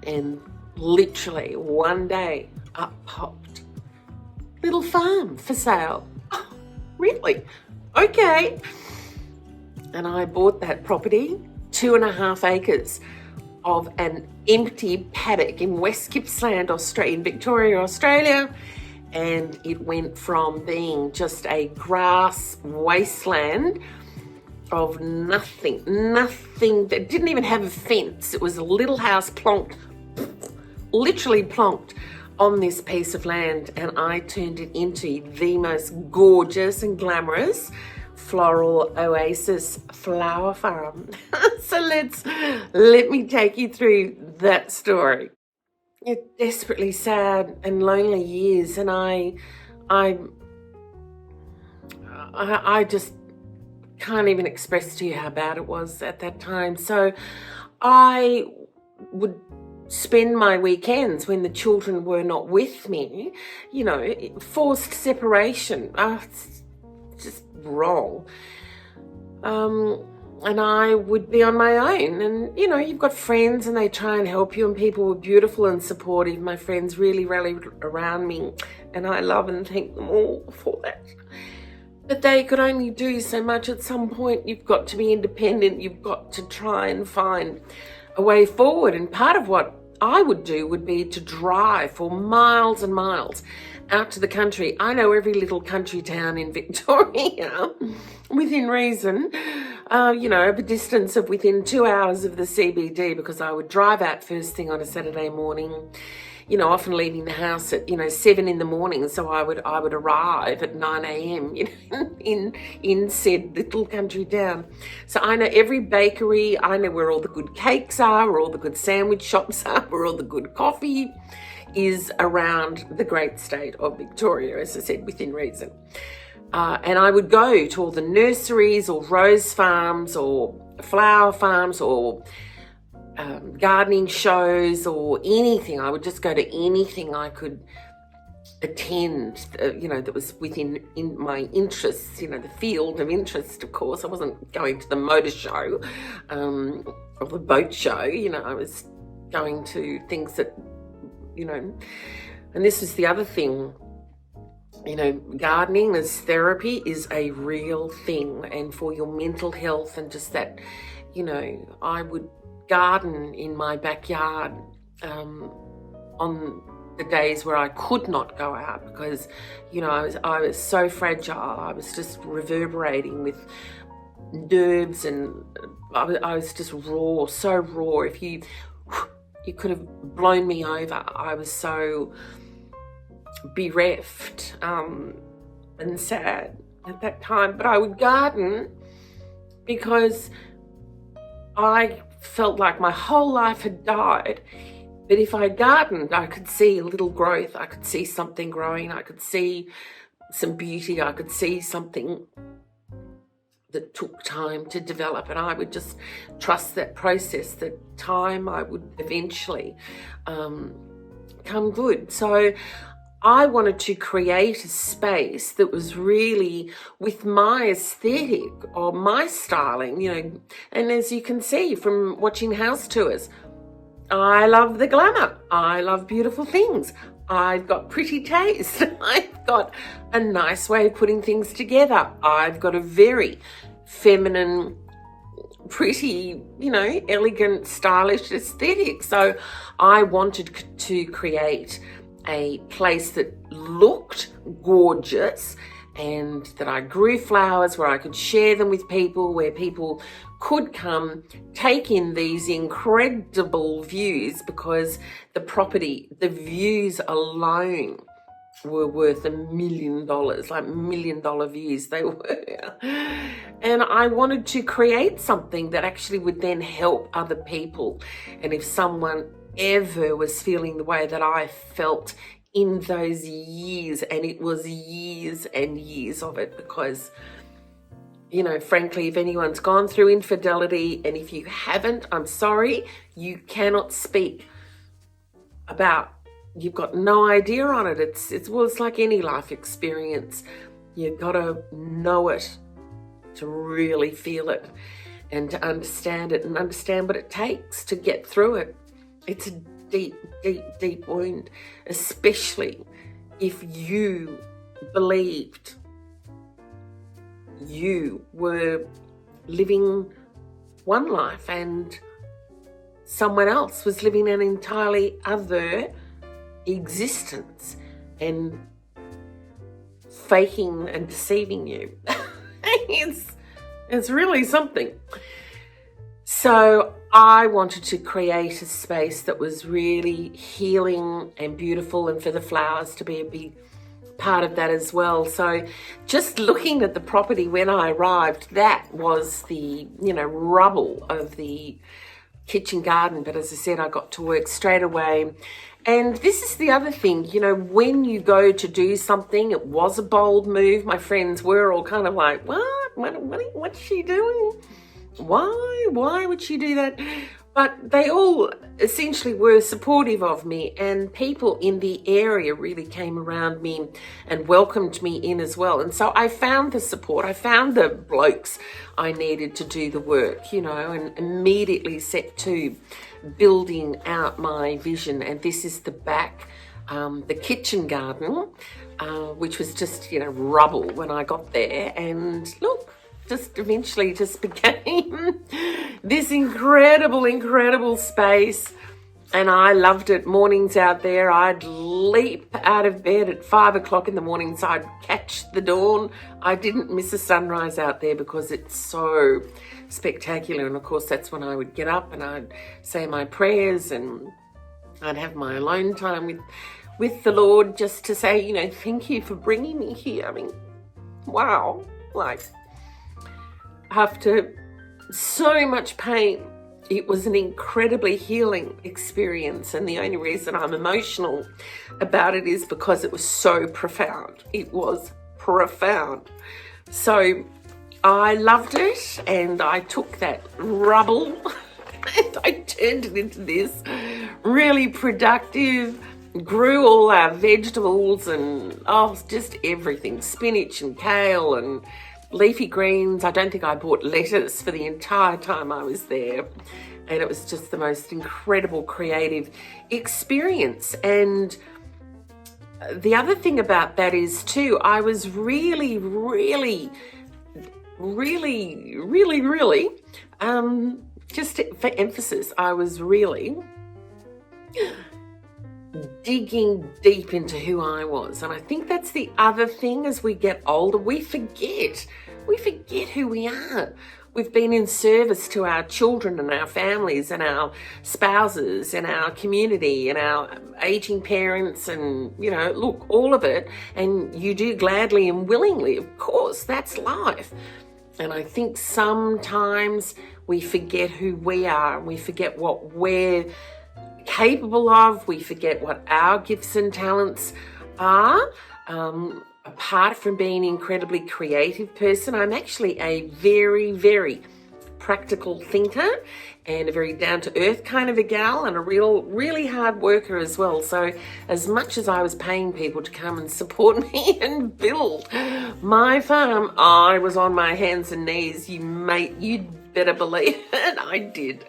And literally one day up popped little farm for sale. Oh, really? Okay. And I bought that property, 2.5 acres of an empty paddock in West Gippsland, Australia, in Victoria, Australia. And it went from being just a grass wasteland of nothing that didn't even have a fence. It was a little house plonked, literally plonked on this piece of land, and I turned it into the most gorgeous and glamorous floral oasis flower farm. So let me take you through that story. It's desperately sad and lonely years, and I just can't even express to you how bad it was at that time. So I would spend my weekends when the children were not with me, forced separation. It's just wrong. And I would be on my own, and you've got friends and they try and help you, and people were beautiful and supportive. My friends really rallied around me, and I love and thank them all for that. But they could only do so much. At some point, you've got to be independent. You've got to try and find a way forward. And part of what I would do would be to drive for miles and miles out to the country. I know every little country town in Victoria, within reason, of a distance of within 2 hours of the CBD, because I would drive out first thing on a Saturday morning, often leaving the house at, 7 in the morning. So I would arrive at 9 a.m., in said little country town. So I know every bakery, I know where all the good cakes are, where all the good sandwich shops are, where all the good coffee is around the great state of Victoria, as I said, within reason. And I would go to all the nurseries or rose farms or flower farms or gardening shows or anything. I would just go to anything I could attend, that was within my interests, the field of interest, of course. I wasn't going to the motor show or the boat show. I was going to things that, and this was the other thing, gardening as therapy is a real thing, and for your mental health, and just that, I would garden in my backyard on the days where I could not go out, because I was so fragile. I was just reverberating with nerves, and I was just raw, so raw. If you could have blown me over. I was so bereft and sad at that time. But I would garden because I felt like my whole life had died. But if I gardened, I could see a little growth. I could see something growing. I could see some beauty. I could see something that took time to develop. And I would just trust that process, that time I would eventually come good. So I wanted to create a space that was really with my aesthetic or my styling, and as you can see from watching house tours, I love the glamour. I love beautiful things. I've got pretty taste. I've got a nice way of putting things together. I've got a very feminine, pretty, elegant, stylish aesthetic. So I wanted to create a place that looked gorgeous and that I grew flowers where I could share them with people, where people could come take in these incredible views, because the views alone were worth $1 million, like $1 million views they were. And I wanted to create something that actually would then help other people. And if someone ever was feeling the way that I felt in those years, and it was years and years of it, because frankly, if anyone's gone through infidelity, and if you haven't, I'm sorry, you cannot speak about, you've got no idea on it. It's like any life experience. You've got to know it to really feel it and to understand it and understand what it takes to get through it. It's a deep, deep, deep wound, especially if you believed you were living one life and someone else was living an entirely other existence and faking and deceiving you. It's really something. So I wanted to create a space that was really healing and beautiful, and for the flowers to be a big part of that as well. So just looking at the property when I arrived, that was the, rubble of the kitchen garden. But as I said, I got to work straight away. And this is the other thing, when you go to do something, it was a bold move. My friends were all kind of like, what's she doing? Why would she do that? But they all essentially were supportive of me, and people in the area really came around me and welcomed me in as well. And so I found the support. I found the blokes I needed to do the work, and immediately set to building out my vision. And this is the back, the kitchen garden, which was just, rubble when I got there. And look, just eventually just became this incredible space. And I loved it. Mornings out there, I'd leap out of bed at 5 o'clock in the morning so I'd catch the dawn. I didn't miss a sunrise out there because it's so spectacular. And of course, that's when I would get up and I'd say my prayers, and I'd have my alone time with the Lord, just to say, thank you for bringing me here. I mean, wow, after so much pain, it was an incredibly healing experience. And the only reason I'm emotional about it is because it was so profound. It was profound. So I loved it, and I took that rubble and I turned it into this really productive, grew all our vegetables and just everything, spinach and kale and leafy greens. I don't think I bought lettuce for the entire time I was there. And it was just the most incredible creative experience. And the other thing about that is too, I was really, just for emphasis, I was really digging deep into who I was. And I think that's the other thing. As we get older, we forget who we are. We've been in service to our children and our families and our spouses and our community and our aging parents and, look, all of it. And you do gladly and willingly, of course, that's life. And I think sometimes we forget who we are, and we forget what we're capable of. We forget what our gifts and talents are. Apart from being an incredibly creative person, I'm actually a very, very practical thinker and a very down-to-earth kind of a gal, and a really hard worker as well. So as much as I was paying people to come and support me and build my farm, I was on my hands and knees. You'd better believe it, I did.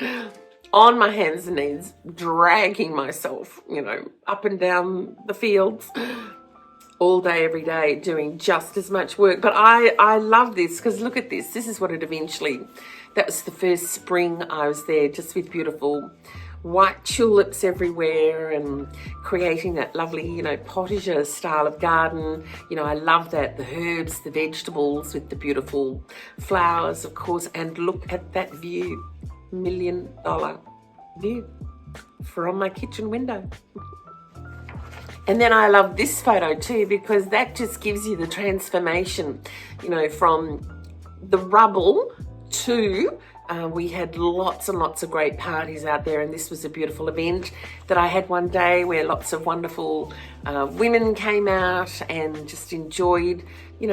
On my hands and knees, dragging myself, up and down the fields all day, every day, doing just as much work. But I love this, because look at this. This is what it eventually, that was the first spring I was there, just with beautiful white tulips everywhere and creating that lovely, potager style of garden. I love that, the herbs, the vegetables with the beautiful flowers, of course. And look at that view, $1 million view from my kitchen window. And then I love this photo too, because that just gives you the transformation, from the rubble to, we had lots and lots of great parties out there. And this was a beautiful event that I had one day where lots of wonderful women came out and just enjoyed,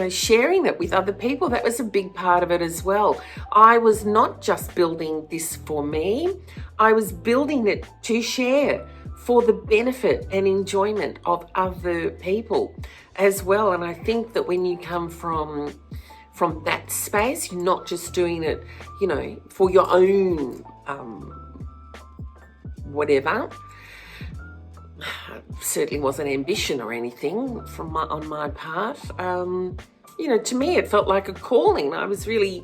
sharing it with other people. That was a big part of it as well. I was not just building this for me, I was building it to share for the benefit and enjoyment of other people as well. And I think that when you come from that space, you're not just doing it, for your own whatever. Certainly wasn't ambition or anything on my part. To me it felt like a calling. I was really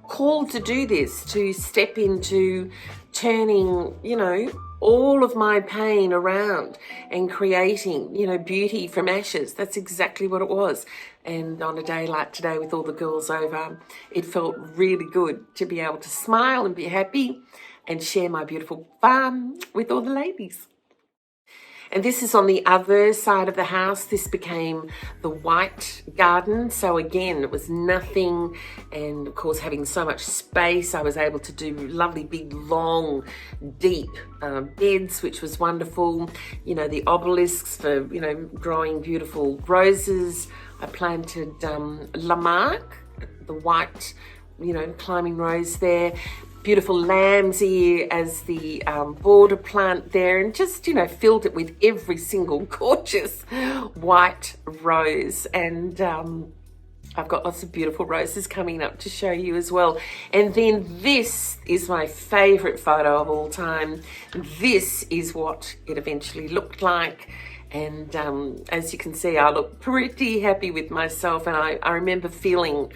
called to do this, to step into turning, all of my pain around and creating, beauty from ashes. That's exactly what it was. And on a day like today, with all the girls over, it felt really good to be able to smile and be happy and share my beautiful farm with all the ladies. And this is on the other side of the house. This became the white garden. So again, it was nothing. And of course, having so much space, I was able to do lovely, big, long, deep beds, which was wonderful. The obelisks for, growing beautiful roses. I planted Lamarck, the white, climbing rose there. Beautiful lamb's ear as the border plant there, and just, filled it with every single gorgeous white rose. And I've got lots of beautiful roses coming up to show you as well. And then this is my favorite photo of all time. This is what it eventually looked like. And as you can see, I look pretty happy with myself. And I remember feeling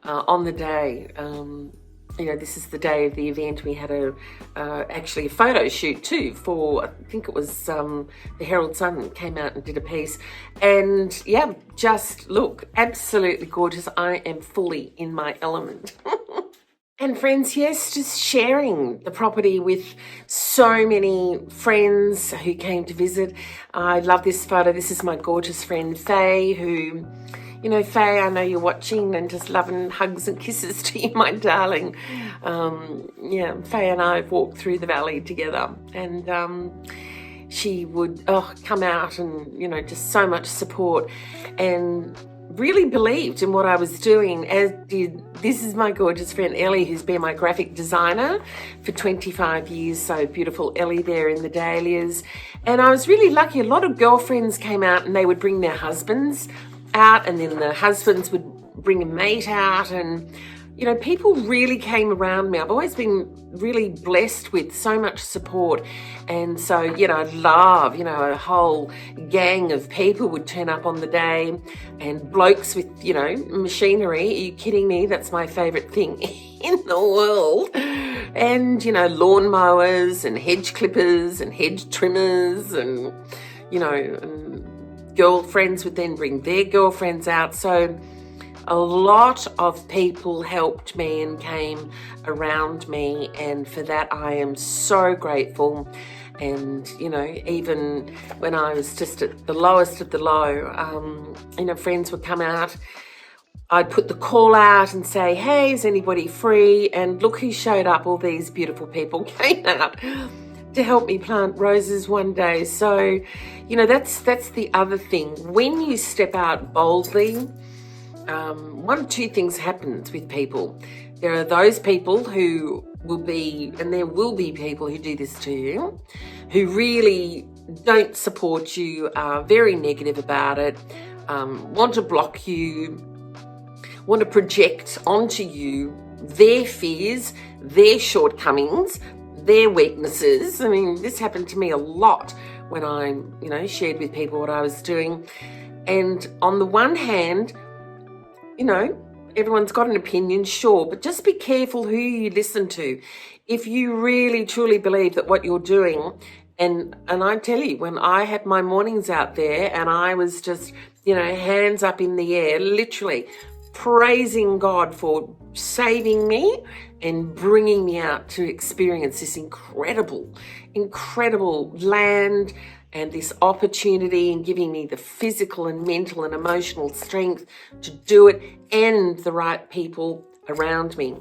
on the day, this is the day of the event. We had actually a photo shoot too for, I think it was the Herald Sun came out and did a piece. And yeah, just look, absolutely gorgeous. I am fully in my element. And friends, yes, just sharing the property with so many friends who came to visit. I love this photo. This is my gorgeous friend Faye, who, Faye, I know you're watching, and just loving hugs and kisses to you, my darling. Faye and I have walked through the valley together, and she would come out and, just so much support, and really believed in what I was doing, as did, this is my gorgeous friend Ellie, who's been my graphic designer for 25 years. So beautiful Ellie there in the dahlias. And I was really lucky. A lot of girlfriends came out and they would bring their husbands out, and then the husbands would bring a mate out, and people really came around me. I've always been really blessed with so much support. And so, I love, a whole gang of people would turn up on the day, and blokes with, machinery. Are you kidding me? That's my favorite thing in the world. And, lawnmowers and hedge clippers and hedge trimmers, and, and girlfriends would then bring their girlfriends out. So a lot of people helped me and came around me, and for that I am so grateful. And, even when I was just at the lowest of the low, friends would come out. I'd put the call out and say, hey, is anybody free? And look who showed up. All these beautiful people came out to help me plant roses one day. So, that's the other thing. When you step out boldly, one of two things happens with people. There are those people who will be, and there will be people who do this to you, who really don't support you, are very negative about it, want to block you, want to project onto you their fears, their shortcomings, their weaknesses. I mean, this happened to me a lot when I, shared with people what I was doing. And on the one hand, everyone's got an opinion, sure, but just be careful who you listen to. If you really, truly believe that what you're doing, and I tell you, when I had my mornings out there and I was just, hands up in the air, literally praising God for saving me and bringing me out to experience this incredible land and this opportunity, and giving me the physical and mental and emotional strength to do it, and the right people around me.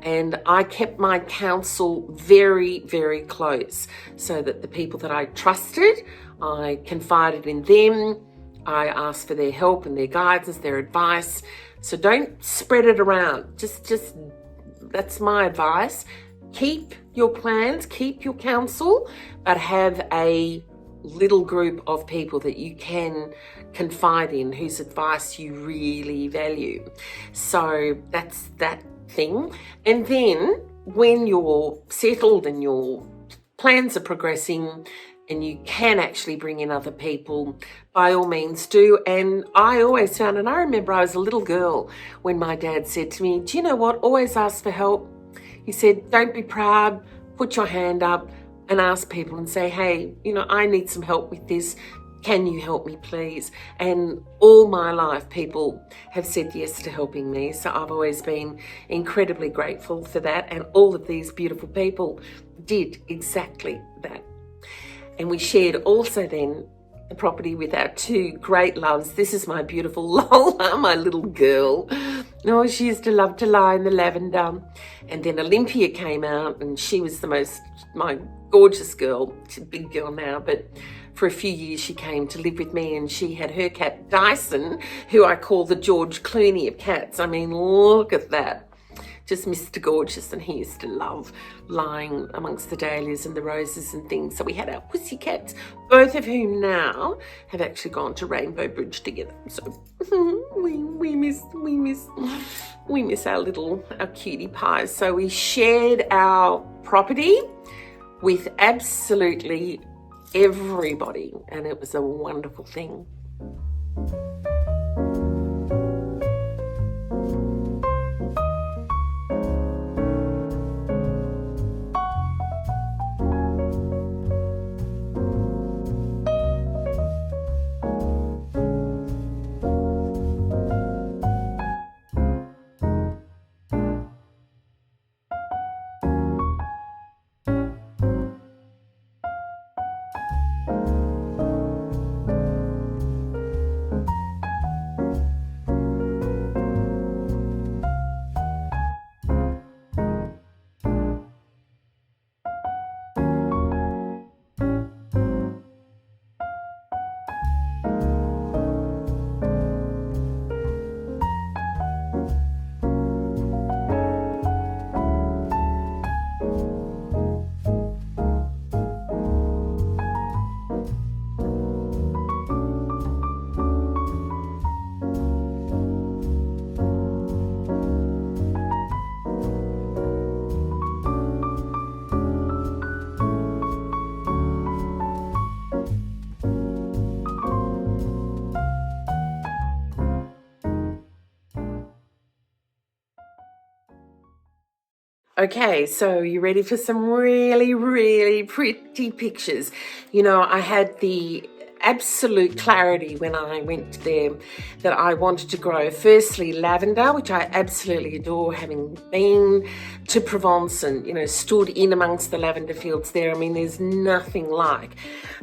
And I kept my counsel very, very close, so that the people that I trusted, I confided in them. I asked for their help and their guidance, their advice. So don't spread it around. Just that's my advice. Keep your plans, keep your counsel, but have a little group of people that you can confide in, whose advice you really value. So that's that thing. And then when you're settled and your plans are progressing and you can actually bring in other people, by all means do. And I always found, and I remember I was a little girl when my dad said to me, do you know what, always ask for help. He said, don't be proud, put your hand up and ask people and say, hey, I need some help with this. Can you help me, please? And all my life, people have said yes to helping me. So I've always been incredibly grateful for that. And all of these beautiful people did exactly that. And we shared also then the property with our two great loves. This is my beautiful Lola, my little girl. Oh, she used to love to lie in the lavender. And then Olympia came out, and she was my gorgeous girl. She's a big girl now, but for a few years she came to live with me, and she had her cat Dyson, who I call the George Clooney of cats. I mean, look at that. Just Mr. Gorgeous, and he used to love lying amongst the dahlias and the roses and things. So we had our pussy cats, both of whom now have actually gone to Rainbow Bridge together. So we miss our cutie pies. So we shared our property with absolutely everybody, and it was a wonderful thing. Okay, so you ready for some really, really pretty pictures? I had the absolute clarity when I went there that I wanted to grow, firstly, lavender, which I absolutely adore, having been to Provence and, stood in amongst the lavender fields there. I mean, there's nothing like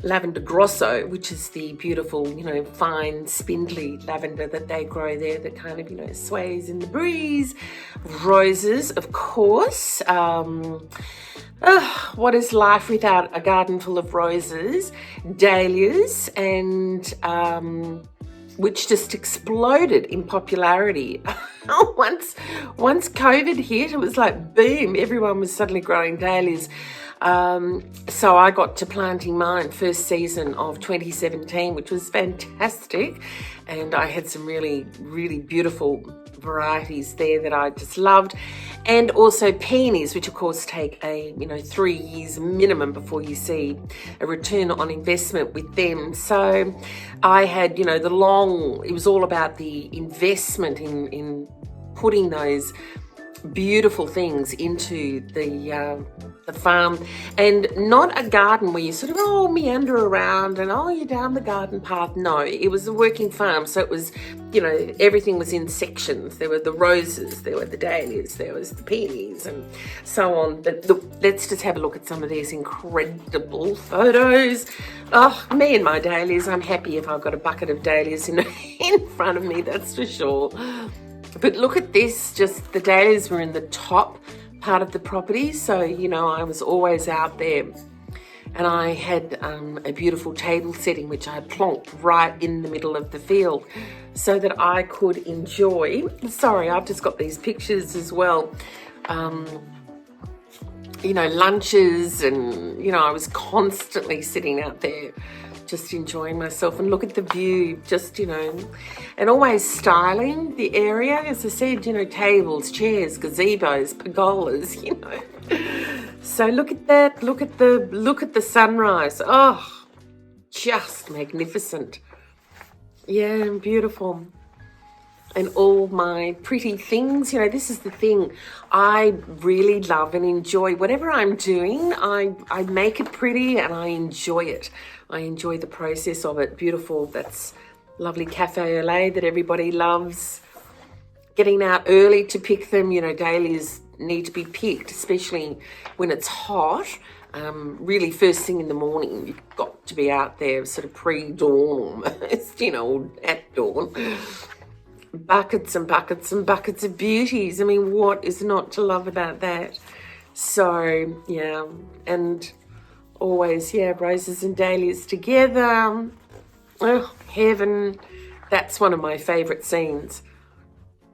lavender grosso, which is the beautiful, fine, spindly lavender that they grow there that kind of, sways in the breeze. Roses, of course. What is life without a garden full of roses? Dahlias and which just exploded in popularity. Once COVID hit, it was like boom, everyone was suddenly growing dahlias. So I got to planting mine first season of 2017, which was fantastic. And I had some really, really beautiful varieties there that I just loved. And also peonies, which of course take 3 years minimum before you see a return on investment with them. So I had, it was all about the investment in putting those beautiful things into the farm, and not a garden where you sort of meander around and you're down the garden path. No, it was a working farm, so it was everything was in sections. There were the roses, there were the dahlias, there was the peonies, and so on. But look, let's just have a look at some of these incredible photos. Me and my dahlias. I'm happy if I've got a bucket of dahlias in front of me, that's for sure. But look at this, just the dahlias were in the top part of the property. So, I was always out there, and I had a beautiful table setting, which I plonked right in the middle of the field so that I could enjoy. Sorry, I've just got these pictures as well. Lunches, and, I was constantly sitting out there just enjoying myself. And look at the view, just, and always styling the area. As I said, tables, chairs, gazebos, pergolas, So look at that, look at the sunrise. Oh, just magnificent. Yeah, beautiful. And all my pretty things, this is the thing. I really love and enjoy whatever I'm doing. I make it pretty and I enjoy it. I enjoy the process of it. Beautiful. That's lovely cafe au lait that everybody loves. Getting out early to pick them. Dahlias need to be picked, especially when it's hot. Really first thing in the morning, you've got to be out there sort of pre-dawn almost, at dawn. Buckets and buckets and buckets of beauties. I mean, what is not to love about that? So, yeah, and always, roses and dahlias together. Oh, heaven. That's one of my favourite scenes.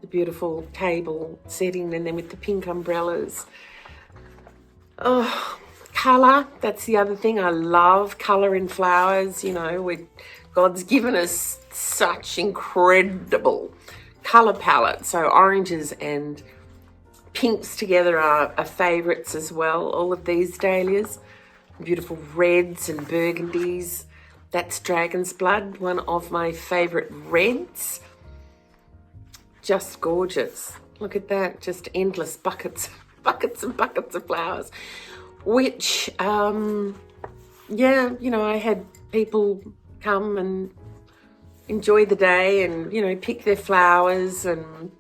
The beautiful table setting, and then with the pink umbrellas. Oh, colour. That's the other thing. I love colour in flowers. God's given us such incredible colour palette. So oranges and pinks together are favourites as well. All of these dahlias. Beautiful reds and burgundies. That's dragon's blood, one of my favourite reds. Just gorgeous. Look at that, just endless buckets and buckets of flowers. Which, I had people come and enjoy the day and, pick their flowers, and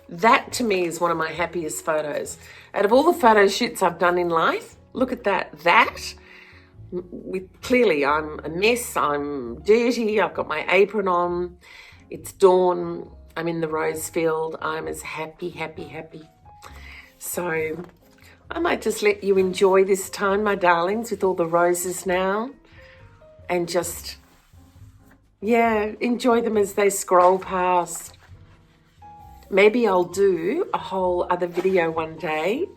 that to me is one of my happiest photos. Out of all the photo shoots I've done in life, look at that. Clearly I'm a mess, I'm dirty, I've got my apron on, it's dawn, I'm in the rose field, I'm as happy. So I might just let you enjoy this time, my darlings, with all the roses now, and just, enjoy them as they scroll past. Maybe I'll do a whole other video one day.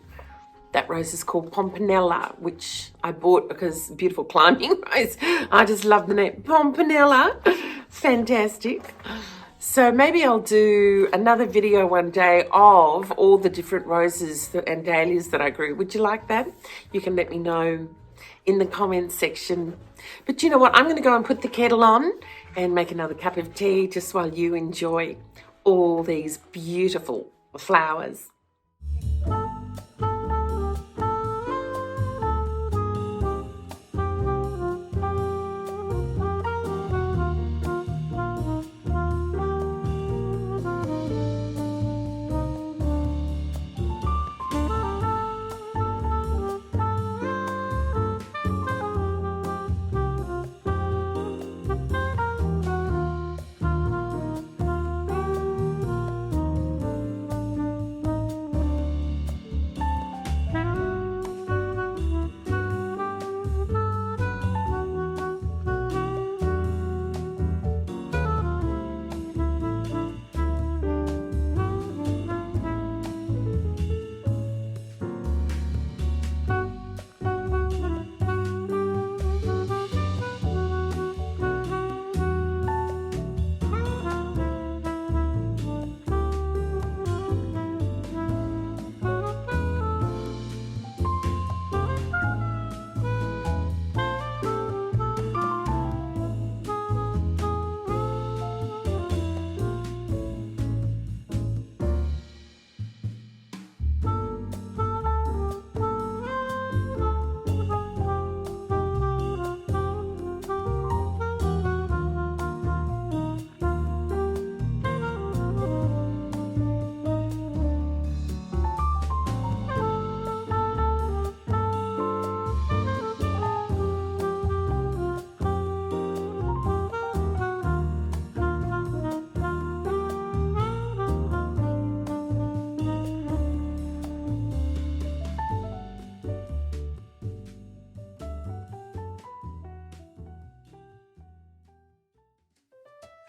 That rose is called Pompanella, which I bought because beautiful climbing rose. I just love the name, Pompanella. Fantastic. So maybe I'll do another video one day of all the different roses and dahlias that I grew. Would you like that? You can let me know in the comments section. But you know what? I'm going to go and put the kettle on and make another cup of tea just while you enjoy all these beautiful flowers.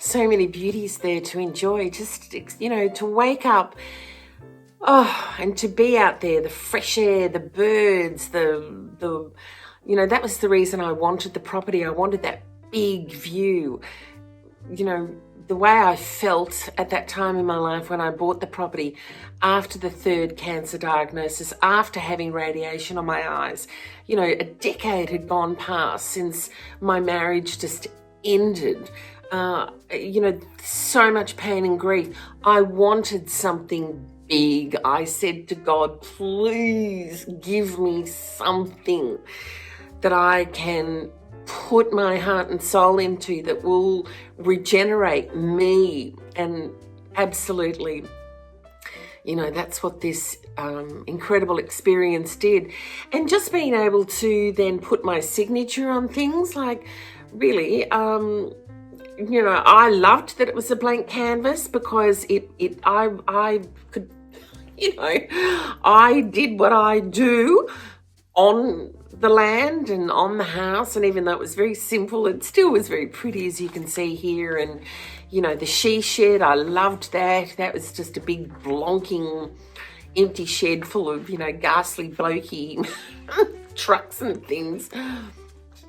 so many beauties there to enjoy. Just, to wake up, and to be out there, the fresh air, the birds, that was the reason I wanted the property. I wanted that big view. The way I felt at that time in my life when I bought the property, after the 3rd cancer diagnosis, after having radiation on my eyes, a decade had gone past since my marriage just ended. So much pain and grief. I wanted something big. I said to God, please give me something that I can put my heart and soul into, that will regenerate me. And absolutely, that's what this incredible experience did. And just being able to then put my signature on things, like, really, I loved that it was a blank canvas, because I could, I did what I do on the land and on the house, and even though it was very simple, it still was very pretty, as you can see here. And the she shed, I loved that was just a big blonking empty shed full of ghastly blokey trucks and things.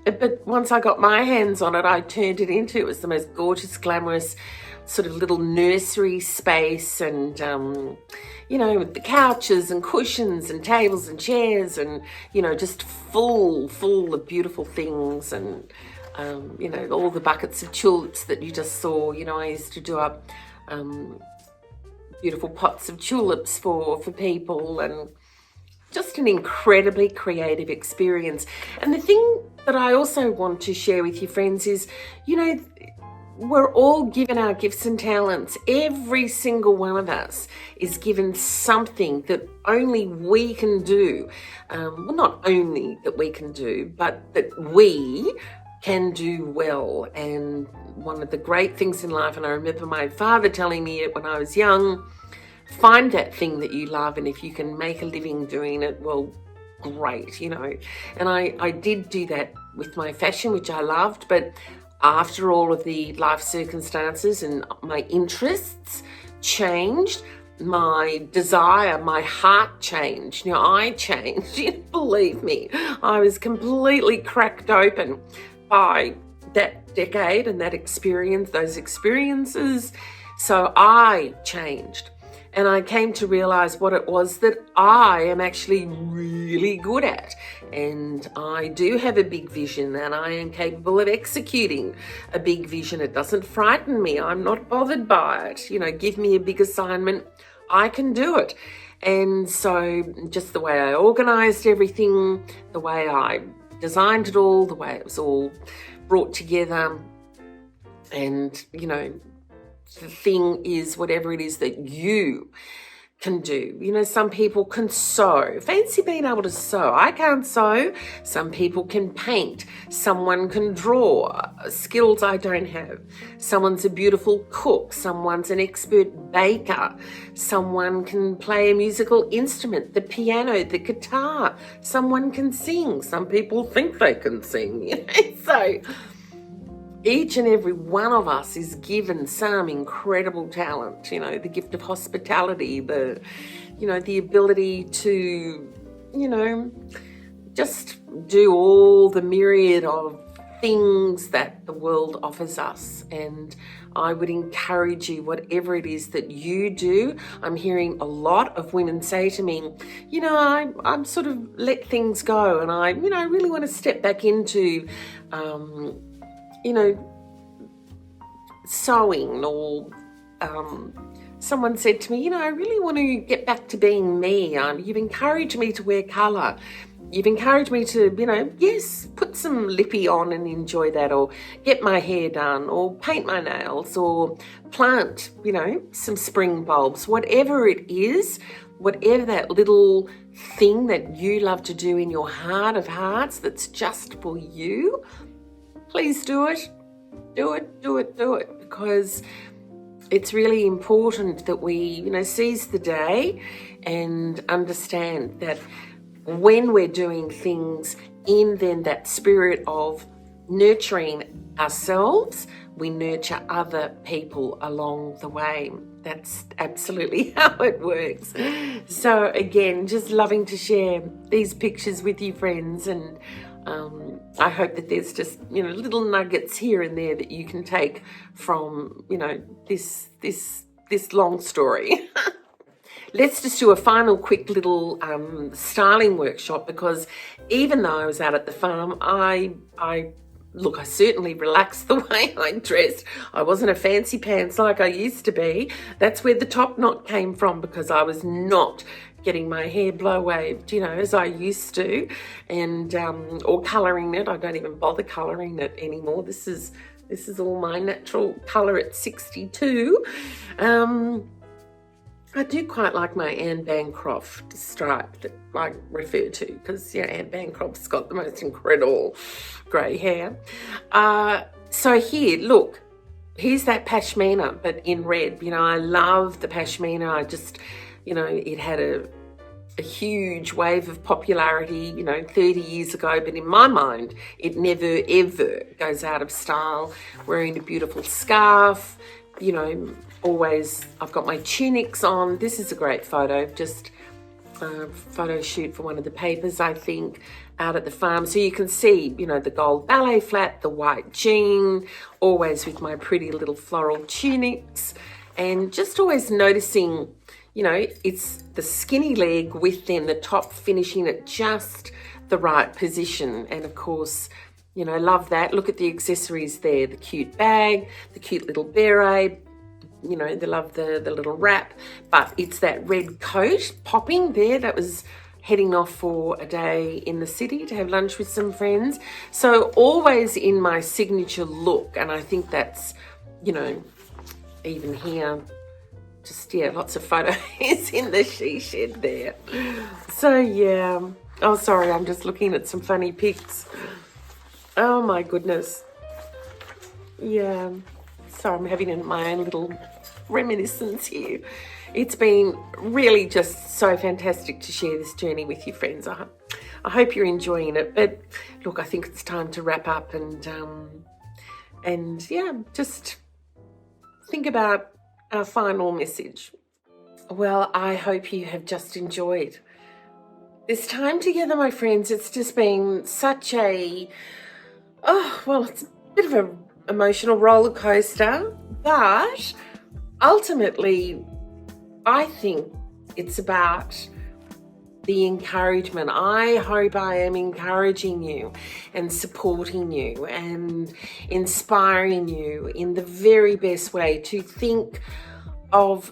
But once I got my hands on it, I turned it into, it was the most gorgeous, glamorous sort of little nursery space, and with the couches and cushions and tables and chairs, and just full of beautiful things, and all the buckets of tulips that you just saw. I used to do up beautiful pots of tulips for people, and just an incredibly creative experience. And the thing that I also want to share with you, friends, is we're all given our gifts and talents. Every single one of us is given something that only we can do. Well, not only that we can do, but that we can do well. And one of the great things in life, and I remember my father telling me it when I was young, find that thing that you love, and if you can make a living doing it, well, great, And I did do that with my fashion, which I loved, but after all of the life circumstances and my interests changed, my desire, my heart changed. I changed. Believe me, I was completely cracked open by that decade and that experience, those experiences. So I changed. And I came to realize what it was that I am actually really good at. And I do have a big vision, and I am capable of executing a big vision. It doesn't frighten me. I'm not bothered by it. Give me a big assignment, I can do it. And so just the way I organized everything, the way I designed it all, the way it was all brought together, and, the thing is, whatever it is that you can do. Some people can sew. Fancy being able to sew. I can't sew. Some people can paint. Someone can draw. Skills I don't have. Someone's a beautiful cook. Someone's an expert baker. Someone can play a musical instrument, the piano, the guitar. Someone can sing. Some people think they can sing. So each and every one of us is given some incredible talent, the gift of hospitality, the ability to, just do all the myriad of things that the world offers us. And I would encourage you, whatever it is that you do. I'm hearing a lot of women say to me, I'm sort of let things go, and I really want to step back into sewing, or someone said to me, I really want to get back to being me. You've encouraged me to wear colour. You've encouraged me to, yes, put some lippy on and enjoy that, or get my hair done, or paint my nails, or plant, some spring bulbs, whatever it is, whatever that little thing that you love to do in your heart of hearts that's just for you. Please do it. Do it, because it's really important that we, seize the day and understand that when we're doing things in then that spirit of nurturing ourselves, we nurture other people along the way. That's absolutely how it works. So again, just loving to share these pictures with you, friends, and I hope that there's just, you know, little nuggets here and there that you can take from, you know, this long story. Let's just do a final quick little styling workshop, because even though I was out at the farm, I certainly relaxed the way I dressed. I wasn't a fancy pants like I used to be. That's where the top knot came from, because I was not getting my hair blow waved, you know, as I used to, and or colouring it. I don't even bother colouring it anymore. This is all my natural colour at 62. I do quite like my Anne Bancroft stripe that I refer to, because, yeah, Anne Bancroft's got the most incredible grey hair. So here, look, here's that pashmina, but in red. You know, I love the pashmina. I just, you know, it had a huge wave of popularity, you know, 30 years ago, but in my mind, it never, ever goes out of style. Wearing a beautiful scarf, you know, always, I've got my tunics on. This is a great photo, just a photo shoot for one of the papers, I think, out at the farm. So you can see, you know, the gold ballet flat, the white jean, always with my pretty little floral tunics, and just always noticing, you know, it's the skinny leg with then the top finishing at just the right position. And of course, you know, love that. Look at the accessories there, the cute bag, the cute little beret. You know, they love the little wrap, but it's that red coat popping there. That was heading off for a day in the city to have lunch with some friends. So always in my signature look, and I think that's, you know, even here, just, yeah, lots of photos in the she shed there. So yeah, oh sorry, I'm just looking at some funny pics. Oh my goodness. Yeah, so I'm having my own little reminiscence here. It's been really just so fantastic to share this journey with you, friends. I hope you're enjoying it. But look, I think it's time to wrap up, and yeah, just think about our final message. Well, I hope you have just enjoyed this time together, my friends. It's just been such a, it's a bit of an emotional roller coaster, but ultimately, I think it's about the encouragement. I hope I am encouraging you and supporting you and inspiring you in the very best way to think of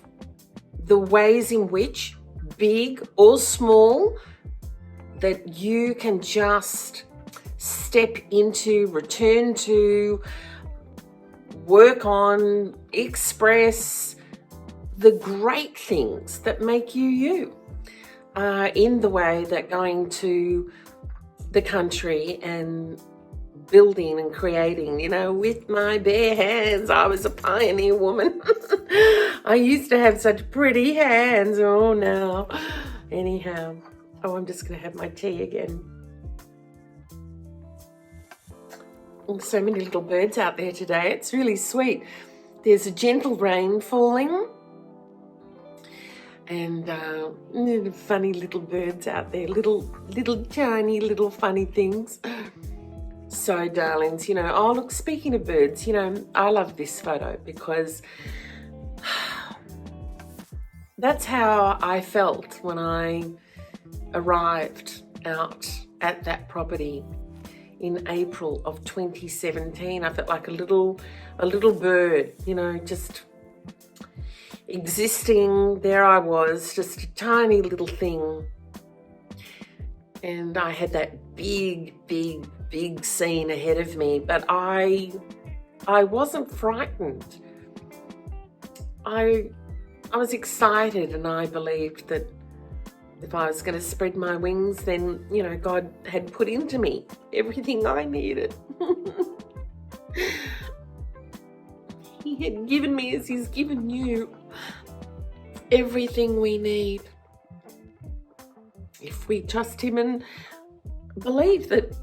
the ways in which, big or small, that you can just step into, return to, work on, express the great things that make you you, in the way that going to the country and building and creating, you know, with my bare hands. I was a pioneer woman. I used to have such pretty hands. Oh, now. Anyhow, I'm just going to have my tea again. So many little birds out there today. It's really sweet. There's a gentle rain falling, and funny little birds out there, little tiny little funny things. So darlings, you know, oh look, speaking of birds, you know, I love this photo because that's how I felt when I arrived out at that property in April of 2017. I felt like a little bird, you know, just existing. There I was, just a tiny little thing. And I had that big scene ahead of me, but I wasn't frightened. I was excited, and I believed that if I was going to spread my wings, then, you know, God had put into me everything I needed. He had given me, as He's given you, everything we need. If we trust Him and believe that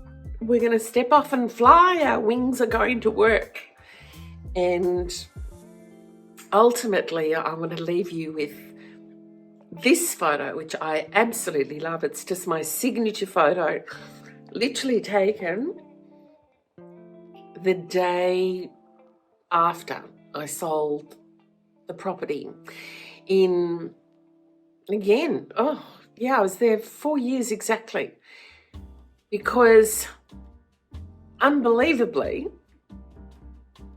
we're going to step off and fly. Our wings are going to work. And ultimately, I want to leave you with this photo, which I absolutely love. It's just my signature photo, literally taken the day after I sold the property I was there 4 years exactly, because unbelievably,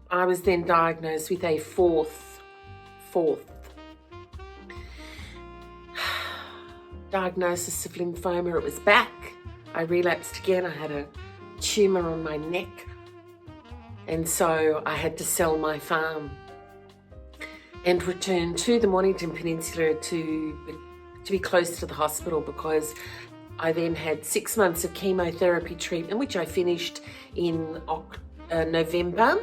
I was then diagnosed with a fourth diagnosis of lymphoma. It was back. I relapsed again. I had a tumour on my neck. And so I had to sell my farm and return to the Mornington Peninsula to be close to the hospital, because I then had 6 months of chemotherapy treatment, which I finished in November,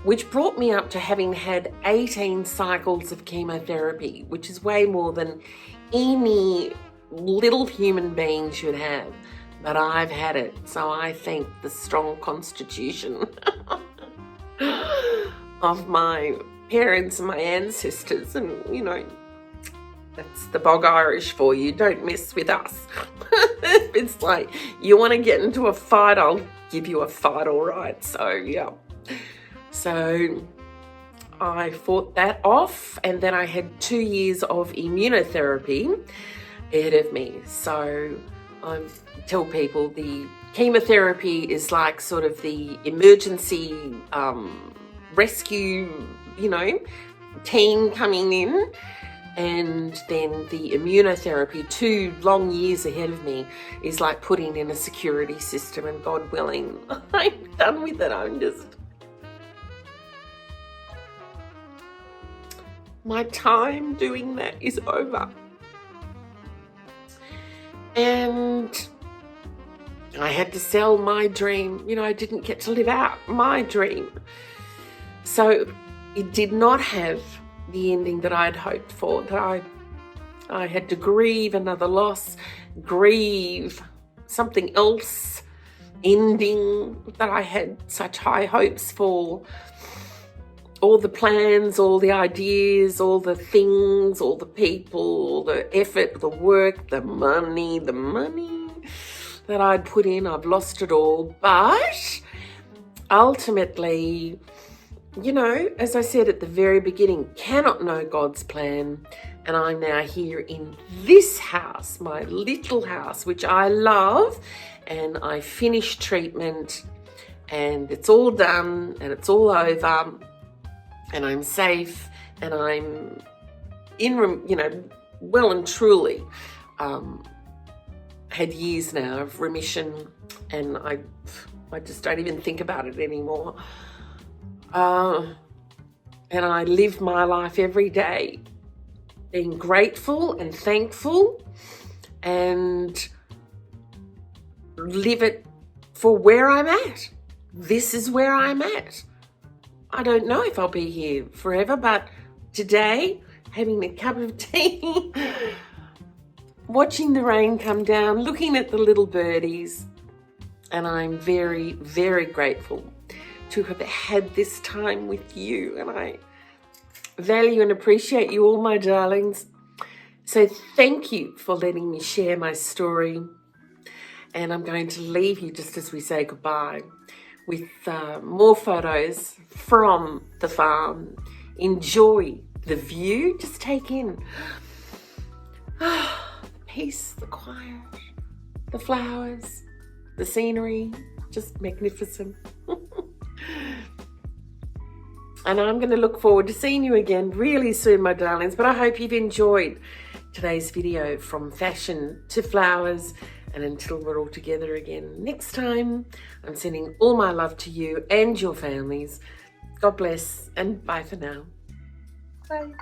which brought me up to having had 18 cycles of chemotherapy, which is way more than any little human being should have. But I've had it, so I thank the strong constitution of my parents and my ancestors. And, you know, that's the bog Irish for you. Don't mess with us. It's like, you want to get into a fight, I'll give you a fight, all right? So, yeah. So I fought that off, and then I had 2 years of immunotherapy ahead of me. So I tell people the chemotherapy is like sort of the emergency rescue, team coming in. And then the immunotherapy, 2 long years ahead of me, is like putting in a security system, and God willing, I'm done with it. My time doing that is over. And I had to sell my dream. I didn't get to live out my dream. So it did not have the ending that I'd hoped for, that I had to grieve another loss, grieve something else ending that I had such high hopes for. All the plans, all the ideas, all the things, all the people, all the effort, the work, the money that I'd put in, I've lost it all. But ultimately, as I said at the very beginning, cannot know God's plan. And I'm now here in this house, my little house, which I love. And I finished treatment, and it's all done, and it's all over. And I'm safe, and I'm well and truly had years now of remission, and I just don't even think about it anymore. And I live my life every day being grateful and thankful, and live it for where I'm at. This is where I'm at. I don't know if I'll be here forever, but today, having a cup of tea, watching the rain come down, looking at the little birdies, and I'm very, very grateful to have had this time with you, and I value and appreciate you all, my darlings. So thank you for letting me share my story, and I'm going to leave you just as we say goodbye with more photos from the farm. Enjoy the view. Just take in the peace, the quiet, the flowers, the scenery, just magnificent. And I'm going to look forward to seeing you again really soon, my darlings. But I hope you've enjoyed today's video, from fashion to flowers. And until we're all together again next time, I'm sending all my love to you and your families. God bless, and bye for now. Bye.